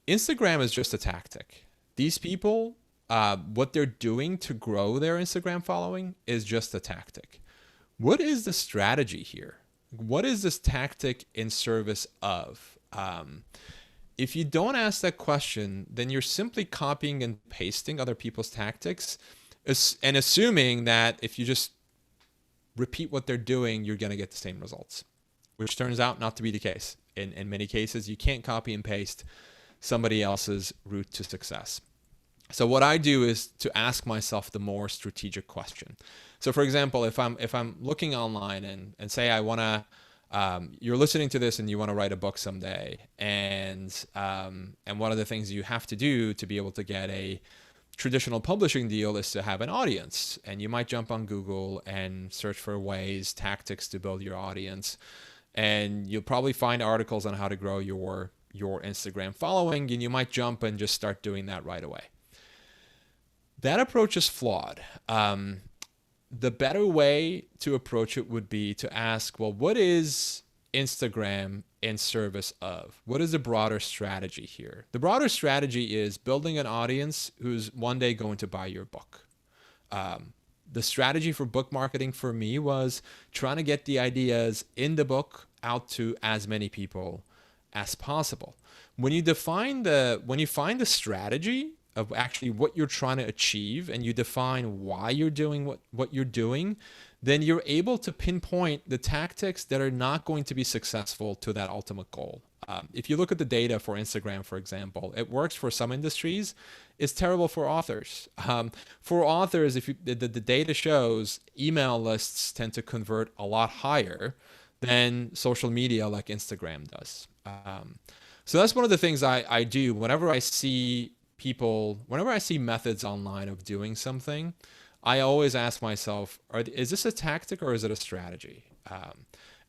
Instagram is just a tactic. These people, what they're doing to grow their Instagram following is just a tactic. What is the strategy here? What is this tactic in service of? If you don't ask that question, then you're simply copying and pasting other people's tactics and assuming that if you just repeat what they're doing, you're going to get the same results, which turns out not to be the case. In many cases, you can't copy and paste somebody else's route to success. So what I do is to ask myself the more strategic question. So for example, if I'm looking online and say I want to, you're listening to this and you want to write a book someday, and one of the things you have to do to be able to get a traditional publishing deal is to have an audience, and you might jump on Google and search for tactics to build your audience, and you'll probably find articles on how to grow your Instagram following, and you might jump and just start doing that right away. That approach is flawed. The better way to approach it would be to ask, well, what is Instagram in service of? What is the broader strategy here? The broader strategy is building an audience who's one day going to buy your book. The strategy for book marketing for me was trying to get the ideas in the book out to as many people as possible. When you find the strategy of actually what you're trying to achieve, and you define why you're doing what you're doing, then you're able to pinpoint the tactics that are not going to be successful to that ultimate goal. If you look at the data for Instagram, for example, it works for some industries. It's terrible for authors. For authors, the data shows email lists tend to convert a lot higher than social media like Instagram does. So that's one of the things I do whenever I see methods online of doing something. I always ask myself, is this a tactic or is it a strategy?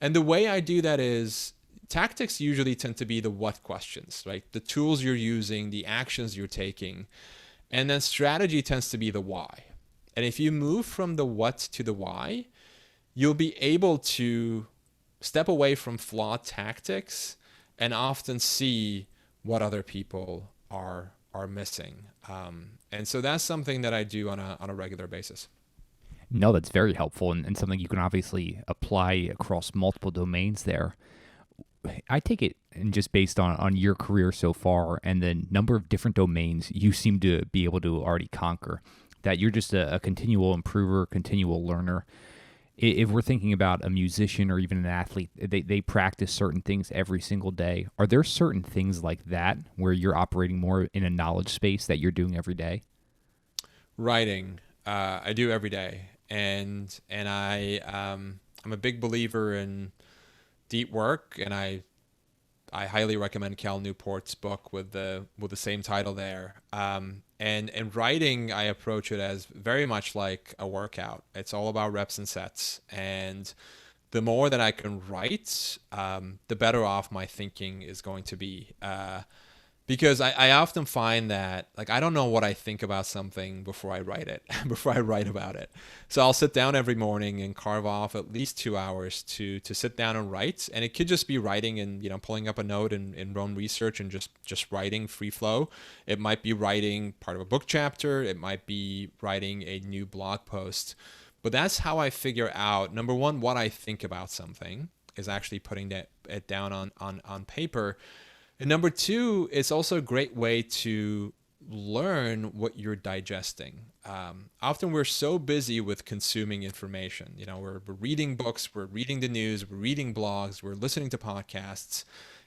And the way I do that is tactics usually tend to be the what questions, right? The tools you're using, the actions you're taking. And then strategy tends to be the why. And if you move from the what to the why, you'll be able to step away from flawed tactics and often see what other people are missing. And so that's something that I do on a regular basis. No, that's very helpful and something you can obviously apply across multiple domains there. I take it, and just based on your career so far and the number of different domains you seem to be able to already conquer, that you're just a continual improver, continual learner. If we're thinking about a musician or even an athlete, they practice certain things every single day. Are there certain things like that where you're operating more in a knowledge space that you're doing every day? Writing, I do every day, and I'm a big believer in deep work, and I highly recommend Cal Newport's book with the same title there. And writing, I approach it as very much like a workout. It's all about reps and sets. And the more that I can write, the better off my thinking is going to be. because I often find that like I don't know what I think about something before I write it, before I write about it. So I'll sit down every morning and carve off at least 2 hours to sit down and write. And it could just be writing and pulling up a note and own research and just writing free flow. It might be writing part of a book chapter. It might be writing a new blog post. But that's how I figure out, number one, what I think about something is actually putting it down on paper. And number two, it's also a great way to learn what you're digesting. Often we're so busy with consuming information. We're reading books, we're reading the news, we're reading blogs, we're listening to podcasts,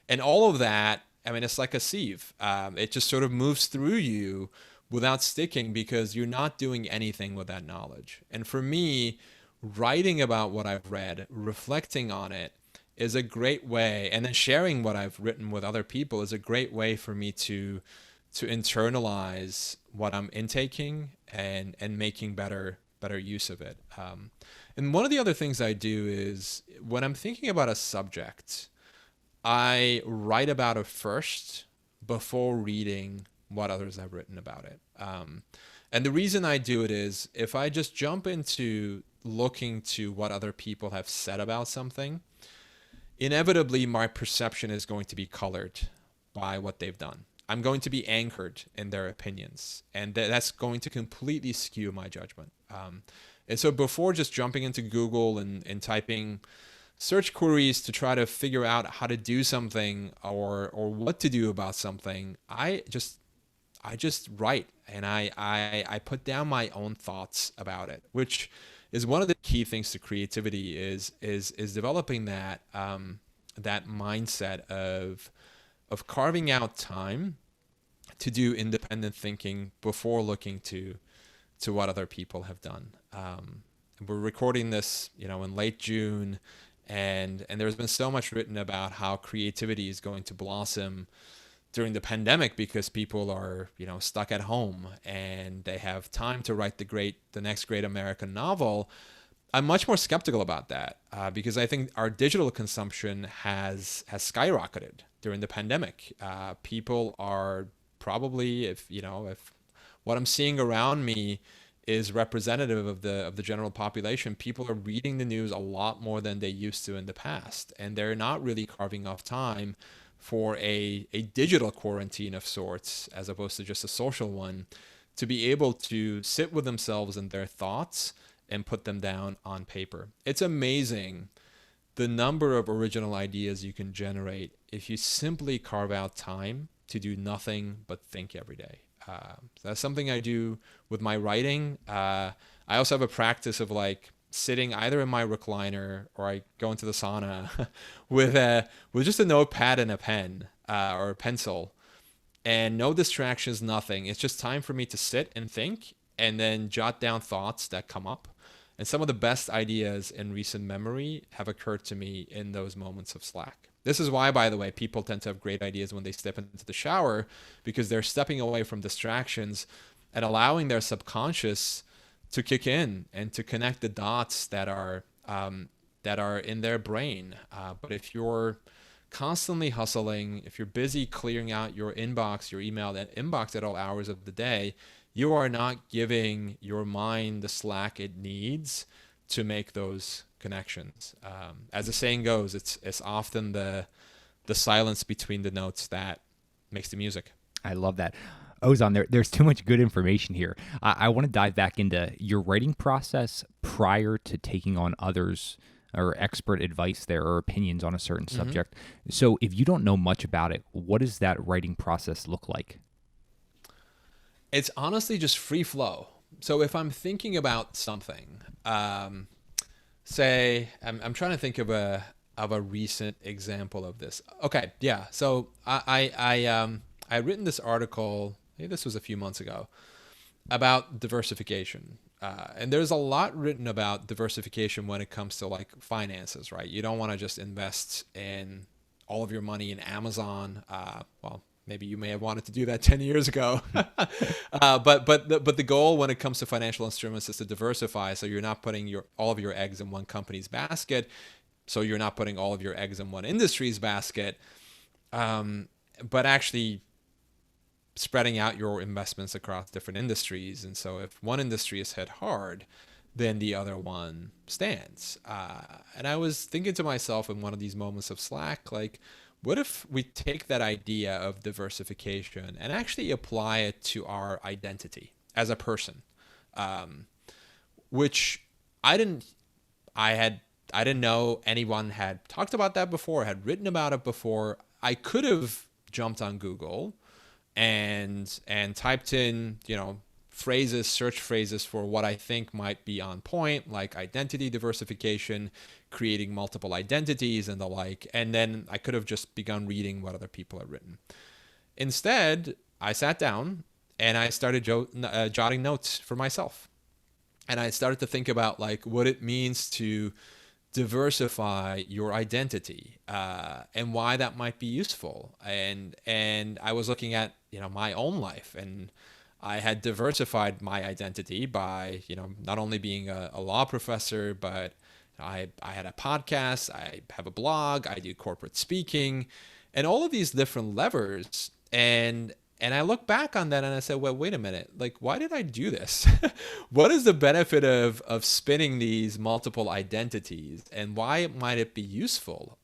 and all of that, I mean, it's like a sieve. It just sort of moves through you without sticking because you're not doing anything with that knowledge. And for me, writing about what I've read, reflecting on it, is a great way, and then sharing what I've written with other people is a great way for me to internalize what I'm intaking and making better use of it. And one of the other things I do is when I'm thinking about a subject, I write about it first before reading what others have written about it. And the reason I do it is if I just jump into looking to what other people have said about something, inevitably my perception is going to be colored by what they've done. I'm going to be anchored in their opinions, and that's going to completely skew my judgment. And so before just jumping into Google and typing search queries to try to figure out how to do something or what to do about something, I just write, and I put down my own thoughts about it, which is one of the key things to creativity is developing that that mindset of carving out time to do independent thinking before looking to what other people have done. We're recording this, in late June, and there's been so much written about how creativity is going to blossom during the pandemic because people are, stuck at home and they have time to write the next great American novel. I'm much more skeptical about that because I think our digital consumption has skyrocketed during the pandemic. People are probably, if what I'm seeing around me is representative of the general population, people are reading the news a lot more than they used to in the past, and they're not really carving off time for a digital quarantine of sorts, as opposed to just a social one, to be able to sit with themselves and their thoughts and put them down on paper. It's amazing the number of original ideas you can generate if you simply carve out time to do nothing but think every day. So that's something I do with my writing. I also have a practice of sitting either in my recliner or I go into the sauna with just a notepad and a pen or a pencil, and no distractions, nothing. It's just time for me to sit and think and then jot down thoughts that come up. And some of the best ideas in recent memory have occurred to me in those moments of slack. This is why, by the way, people tend to have great ideas when they step into the shower, because they're stepping away from distractions and allowing their subconscious to kick in and to connect the dots that are in their brain. But if you're constantly hustling, if you're busy clearing out your inbox, your email inbox at all hours of the day, you are not giving your mind the slack it needs to make those connections. As the saying goes, it's often the silence between the notes that makes the music. I love that. Ozan, there's too much good information here. I want to dive back into your writing process prior to taking on others or expert advice there or opinions on a certain subject. So if you don't know much about it, what does that writing process look like? It's honestly just free flow. So if I'm thinking about something, say I'm trying to think of a recent example of this. Okay, yeah. So I written this article, maybe this was a few months ago, about diversification. And there's a lot written about diversification when it comes to finances, right? You don't want to just invest in all of your money in Amazon. Well, maybe you may have wanted to do that 10 years ago. But the goal when it comes to financial instruments is to diversify, so you're not putting all of your eggs in one company's basket, so you're not putting all of your eggs in one industry's basket, but actually spreading out your investments across different industries. And so if one industry is hit hard, then the other one stands. And I was thinking to myself in one of these moments of slack, like, what if we take that idea of diversification and actually apply it to our identity as a person, which I didn't know anyone had talked about that before, had written about it before. I could have jumped on Google and typed in, search phrases for what I think might be on point, like identity diversification, creating multiple identities and the like. And then I could have just begun reading what other people had written. Instead, I sat down and I started jotting notes for myself. And I started to think about like what it means to diversify your identity and why that might be useful. And I was looking at, my own life, and I had diversified my identity by, not only being a law professor, but I had a podcast, I have a blog, I do corporate speaking, and all of these different levers. And I look back on that and I said, well, wait a minute, like, why did I do this? What is the benefit of spinning these multiple identities, and why might it be useful?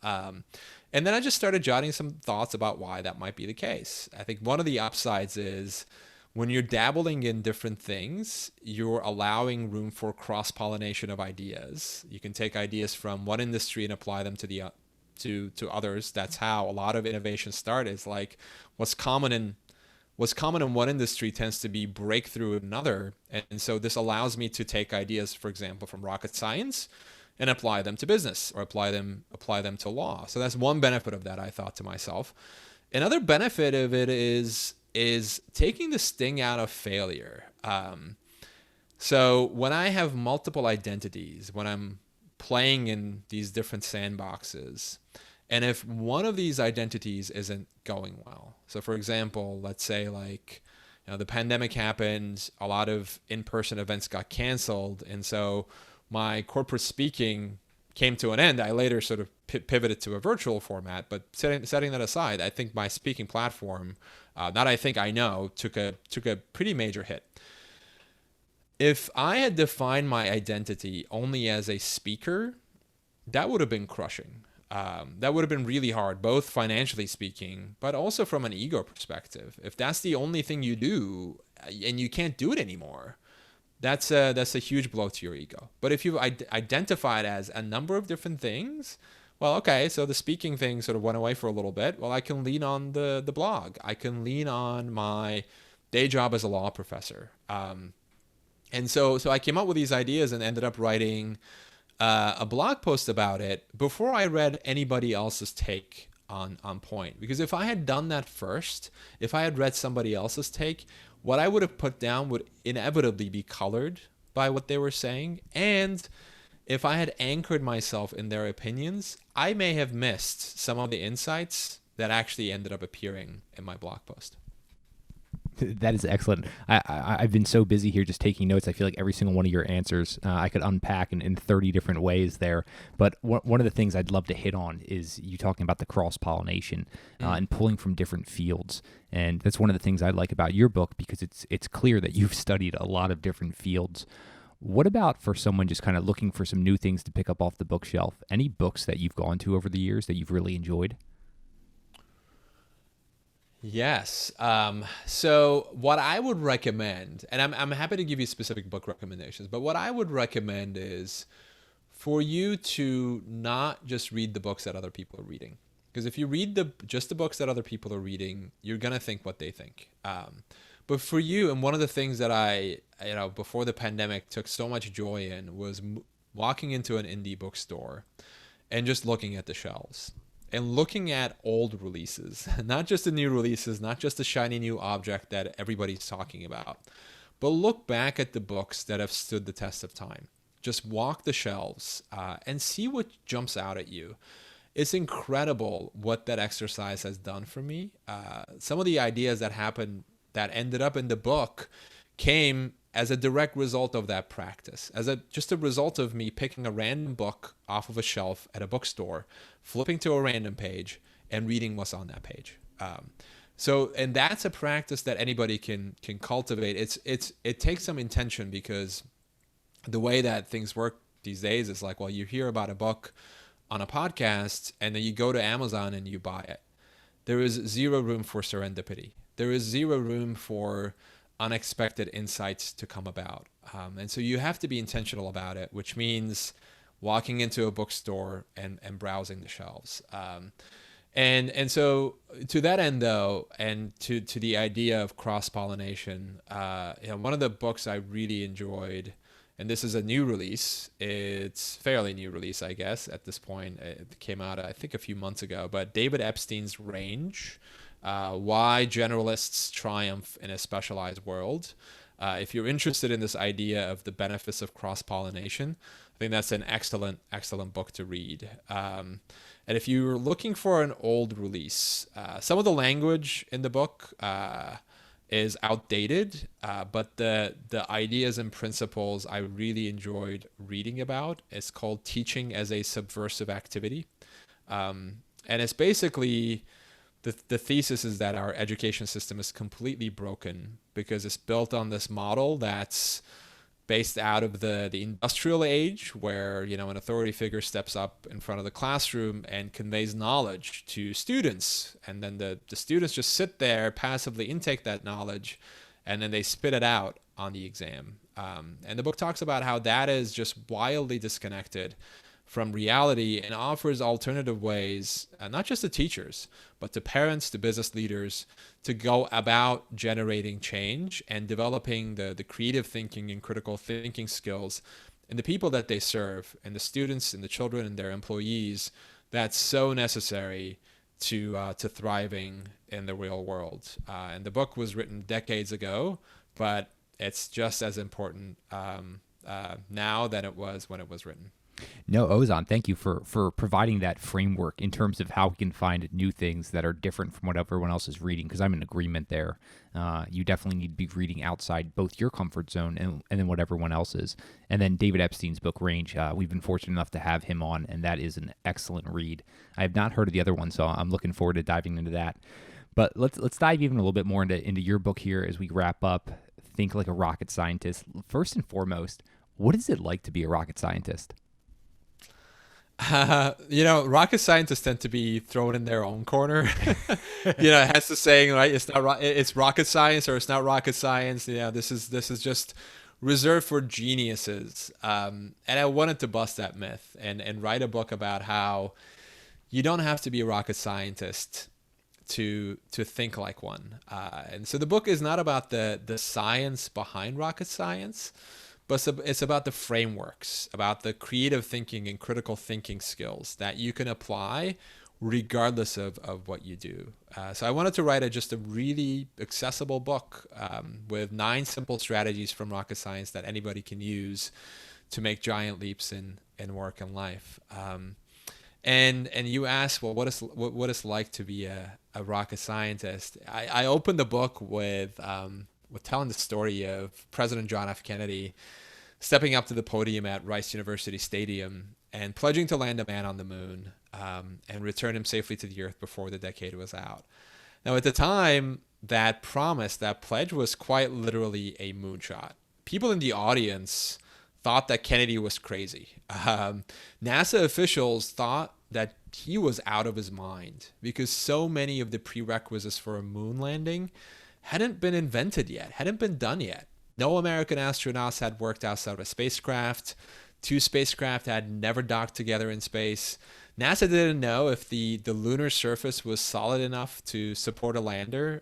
And then I just started jotting some thoughts about why that might be the case. I think one of the upsides is when you're dabbling in different things, you're allowing room for cross-pollination of ideas. You can take ideas from one industry and apply them to others. That's how a lot of innovation starts. Is like what's common in one industry tends to be breakthrough in another. And so this allows me to take ideas, for example, from rocket science and apply them to business, or apply them to law. So that's one benefit of that, I thought to myself. Another benefit of it is taking the sting out of failure. So when I have multiple identities, when I'm playing in these different sandboxes, and if one of these identities isn't going well, so for example, let's say like, the pandemic happened, a lot of in-person events got canceled, and so my corporate speaking came to an end. I later sort of pivoted to a virtual format, but setting that aside, I think my speaking platform, I know, took a pretty major hit. If I had defined my identity only as a speaker, that would have been crushing. That would have been really hard, both financially speaking, but also from an ego perspective. If that's the only thing you do and you can't do it anymore, that's a huge blow to your ego. But if you identify it as a number of different things, well, okay, so the speaking thing sort of went away for a little bit. Well, I can lean on the blog. I can lean on my day job as a law professor. And so I came up with these ideas and ended up writing a blog post about it before I read anybody else's take on point. Because if I had done that first, if I had read somebody else's take, what I would have put down would inevitably be colored by what they were saying. And if I had anchored myself in their opinions, I may have missed some of the insights that actually ended up appearing in my blog post. That is excellent. I've been so busy here just taking notes. I feel like every single one of your answers I could unpack in 30 different ways there. But one of the things I'd love to hit on is you talking about the cross-pollination and pulling from different fields. And that's one of the things I like about your book, because it's clear that you've studied a lot of different fields. What about for someone just kind of looking for some new things to pick up off the bookshelf? Any books that you've gone to over the years that you've really enjoyed? Yes. So what I would recommend, and I'm happy to give you specific book recommendations, but what I would recommend is for you to not just read the books that other people are reading. Because if you read just the books that other people are reading, you're going to think what they think. But for you, and one of the things that I, before the pandemic took so much joy in was walking into an indie bookstore and just looking at the shelves. And looking at old releases, not just the new releases, not just the shiny new object that everybody's talking about, but look back at the books that have stood the test of time. Just walk the shelves and see what jumps out at you. It's incredible what that exercise has done for me. Some of the ideas that happened that ended up in the book came as a direct result of that practice, as just a result of me picking a random book off of a shelf at a bookstore, flipping to a random page, and reading what's on that page. So, and that's a practice that anybody can cultivate. It takes some intention, because the way that things work these days is like, well, you hear about a book on a podcast and then you go to Amazon and you buy it. There is zero room for serendipity. There is zero room for unexpected insights to come about. And so you have to be intentional about it, which means walking into a bookstore and browsing the shelves. And so to that end, though, and to the idea of cross-pollination, one of the books I really enjoyed, and this is a new release, it's fairly new release, I guess, at this point. It came out, I think, a few months ago, but David Epstein's Range, Why Generalists Triumph in a Specialized World. If you're interested in this idea of the benefits of cross-pollination, I think that's an excellent, excellent book to read. And if you're looking for an old release, some of the language in the book is outdated, but the ideas and principles I really enjoyed reading about. It's called Teaching as a Subversive Activity. And it's basically, the thesis is that our education system is completely broken because it's built on this model that's based out of the industrial age, where an authority figure steps up in front of the classroom and conveys knowledge to students, and then the students just sit there, passively intake that knowledge, and then they spit it out on the exam. And the book talks about how that is just wildly disconnected from reality and offers alternative ways, not just to teachers, but to parents, to business leaders, to go about generating change and developing the creative thinking and critical thinking skills in the people that they serve, and the students and the children and their employees, that's so necessary to thriving in the real world. And the book was written decades ago, but it's just as important now than it was when it was written. No, Ozan, thank you for providing that framework in terms of how we can find new things that are different from what everyone else is reading, because I'm in agreement there. You definitely need to be reading outside both your comfort zone and then what everyone else is. And then David Epstein's book, Range, we've been fortunate enough to have him on, and that is an excellent read. I have not heard of the other one, so I'm looking forward to diving into that. But let's dive even a little bit more into your book here as we wrap up. Think Like a Rocket Scientist. First and foremost, what is it like to be a rocket scientist? Rocket scientists tend to be thrown in their own corner. It has the saying, right? It's rocket science, or it's not rocket science. This is just reserved for geniuses. And I wanted to bust that myth and write a book about how you don't have to be a rocket scientist to think like one. And so the book is not about the science behind rocket science, but it's about the frameworks, about the creative thinking and critical thinking skills that you can apply regardless of what you do. So I wanted to write just a really accessible book with 9 simple strategies from rocket science that anybody can use to make giant leaps in work and life. And you ask, well, what it's like to be a rocket scientist? I opened the book with telling the story of President John F. Kennedy stepping up to the podium at Rice University Stadium and pledging to land a man on the moon and return him safely to the Earth before the decade was out. Now, at the time, that promise, that pledge, was quite literally a moonshot. People in the audience thought that Kennedy was crazy. NASA officials thought that he was out of his mind because so many of the prerequisites for a moon landing hadn't been invented yet, hadn't been done yet. No American astronauts had worked outside of a spacecraft. 2 spacecraft had never docked together in space. NASA didn't know if the lunar surface was solid enough to support a lander.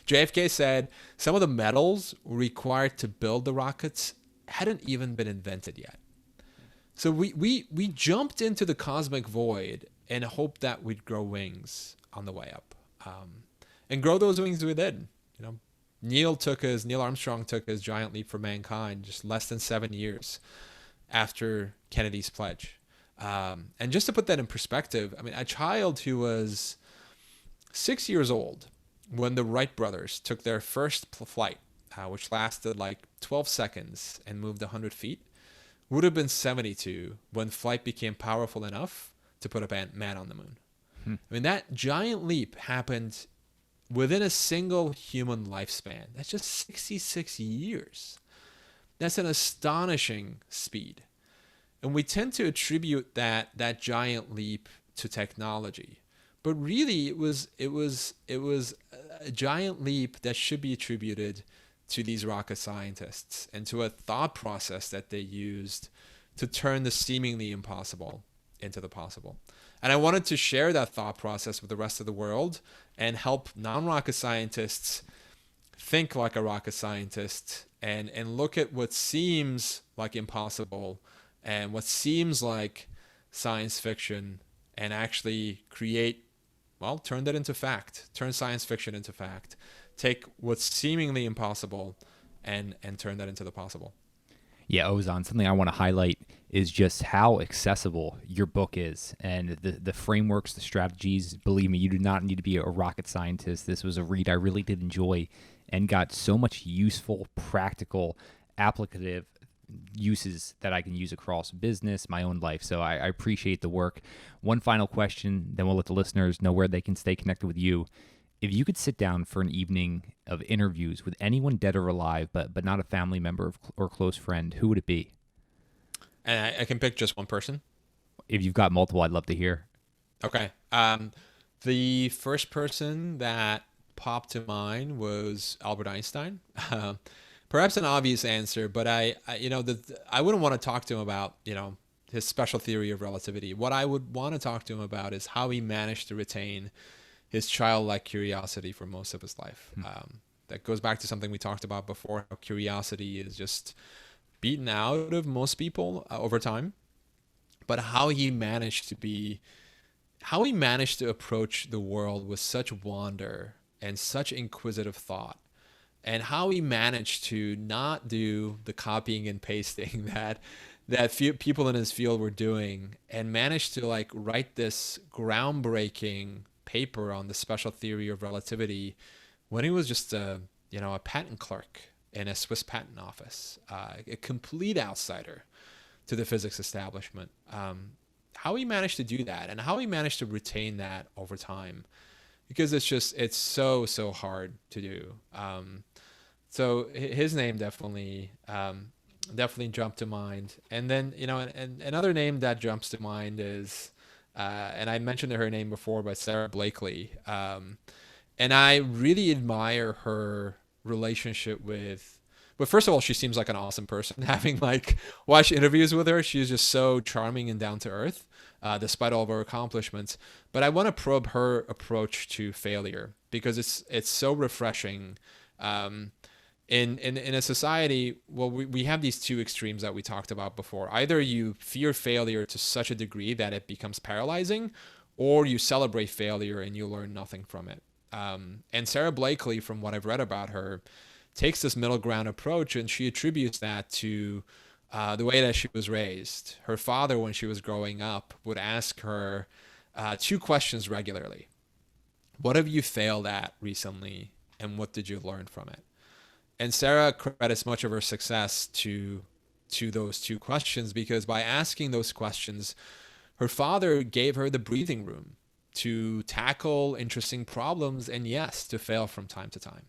JFK said some of the metals required to build the rockets hadn't even been invented yet. So we jumped into the cosmic void and hoped that we'd grow wings on the way up. And grow those wings we did. Neil Armstrong took his giant leap for mankind just less than 7 years after Kennedy's pledge. And just to put that in perspective, a child who was 6 years old when the Wright brothers took their first flight, which lasted like 12 seconds and moved 100 feet, would have been 72 when flight became powerful enough to put a man on the moon. That giant leap happened within a single human lifespan. That's just 66 years. That's an astonishing speed. And we tend to attribute that giant leap to technology. But really it was a giant leap that should be attributed to these rocket scientists and to a thought process that they used to turn the seemingly impossible into the possible. And I wanted to share that thought process with the rest of the world and help non-rocket scientists think like a rocket scientist and look at what seems like impossible and what seems like science fiction and actually create, well, turn that into fact, turn science fiction into fact, take what's seemingly impossible and turn that into the possible. Yeah, Ozan, something I want to highlight is just how accessible your book is and the frameworks, the strategies. Believe me, you do not need to be a rocket scientist. This was a read I really did enjoy and got so much useful, practical, applicative uses that I can use across business, my own life. So I appreciate the work. One final question, then we'll let the listeners know where they can stay connected with you. If you could sit down for an evening of interviews with anyone dead or alive, but not a family member or close friend, who would it be? And I can pick just one person? If you've got multiple, I'd love to hear. Okay. The first person that popped to mind was Albert Einstein. Perhaps an obvious answer, but I wouldn't want to talk to him about, his special theory of relativity. What I would want to talk to him about is how he managed to retain his childlike curiosity for most of his life. That goes back to something we talked about before, how curiosity is just beaten out of most people over time. But how he managed to approach the world with such wonder and such inquisitive thought, and how he managed to not do the copying and pasting that few people in his field were doing, and managed to write this groundbreaking paper on the special theory of relativity when he was just a patent clerk in a Swiss patent office, a complete outsider to the physics establishment. How he managed to do that and how he managed to retain that over time, because it's so hard to do. So his name definitely jumped to mind. And then, and another name that jumps to mind is, and I mentioned her name before, but Sarah Blakely. And I really admire her relationship but first of all, she seems like an awesome person. Having watched interviews with her, she's just so charming and down to earth, despite all of her accomplishments. But I want to probe her approach to failure, because it's so refreshing. In a society, well, we have these two extremes that we talked about before. Either you fear failure to such a degree that it becomes paralyzing, or you celebrate failure and you learn nothing from it. And Sarah Blakely, from what I've read about her, takes this middle ground approach, and she attributes that to the way that she was raised. Her father, when she was growing up, would ask her two questions regularly. What have you failed at recently, and what did you learn from it? And Sarah credits much of her success to those two questions, because by asking those questions, her father gave her the breathing room to tackle interesting problems and, yes, to fail from time to time.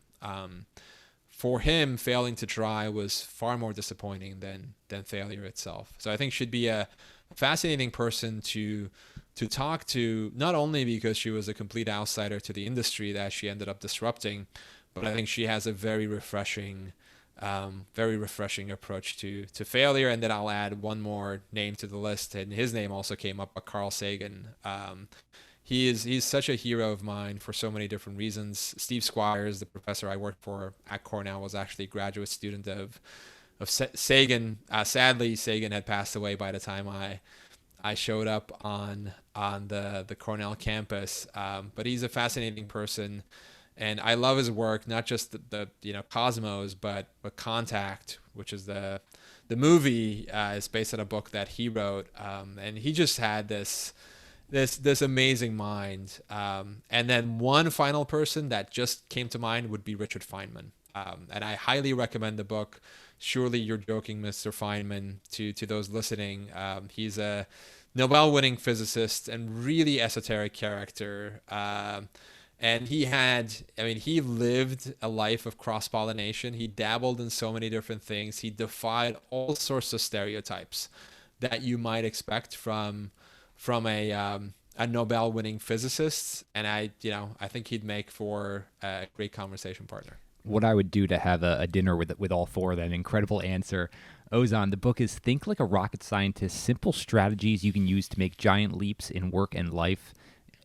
For him, failing to try was far more disappointing than failure itself. So I think she'd be a fascinating person to talk to, not only because she was a complete outsider to the industry that she ended up disrupting, but I think she has a very refreshing approach to failure. And then I'll add one more name to the list, and his name also came up, Carl Sagan. He's such a hero of mine for so many different reasons. Steve Squires, the professor I worked for at Cornell, was actually a graduate student of Sagan. Sadly, Sagan had passed away by the time I showed up on the Cornell campus. But he's a fascinating person, and I love his work. Not just the Cosmos, but Contact, which is the movie, is based on a book that he wrote, and he just had this amazing mind. And then one final person that just came to mind would be Richard Feynman. And I highly recommend the book, Surely You're Joking, Mr. Feynman, to those listening. He's a Nobel-winning physicist and really esoteric character. And he lived a life of cross-pollination. He dabbled in so many different things. He defied all sorts of stereotypes that you might expect from a Nobel-winning physicist. And I think he'd make for a great conversation partner. What I would do to have a dinner with all four of them. Incredible answer. Ozan, the book is Think Like a Rocket Scientist, Simple Strategies You Can Use to Make Giant Leaps in Work and Life.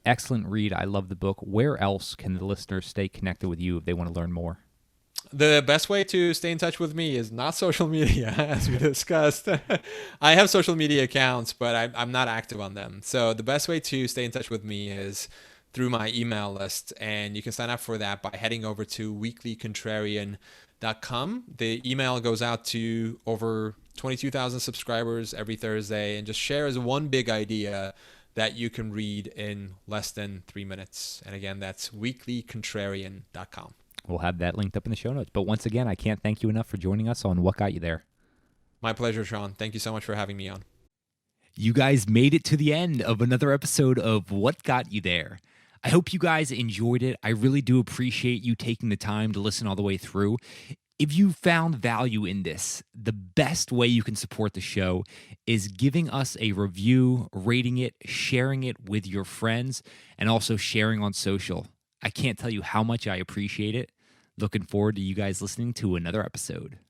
Excellent read. I love the book. Where else can the listeners stay connected with you if they want to learn more? The best way to stay in touch with me is not social media, as we discussed. I have social media accounts, but I'm not active on them. So the best way to stay in touch with me is through my email list, and you can sign up for that by heading over to weeklycontrarian.com. The email goes out to over 22,000 subscribers every Thursday and just shares one big idea that you can read in less than 3 minutes. And again, that's weeklycontrarian.com. We'll have that linked up in the show notes. But once again, I can't thank you enough for joining us on What Got You There. My pleasure, Sean. Thank you so much for having me on. You guys made it to the end of another episode of What Got You There. I hope you guys enjoyed it. I really do appreciate you taking the time to listen all the way through. If you found value in this, the best way you can support the show is giving us a review, rating it, sharing it with your friends, and also sharing on social. I can't tell you how much I appreciate it. Looking forward to you guys listening to another episode.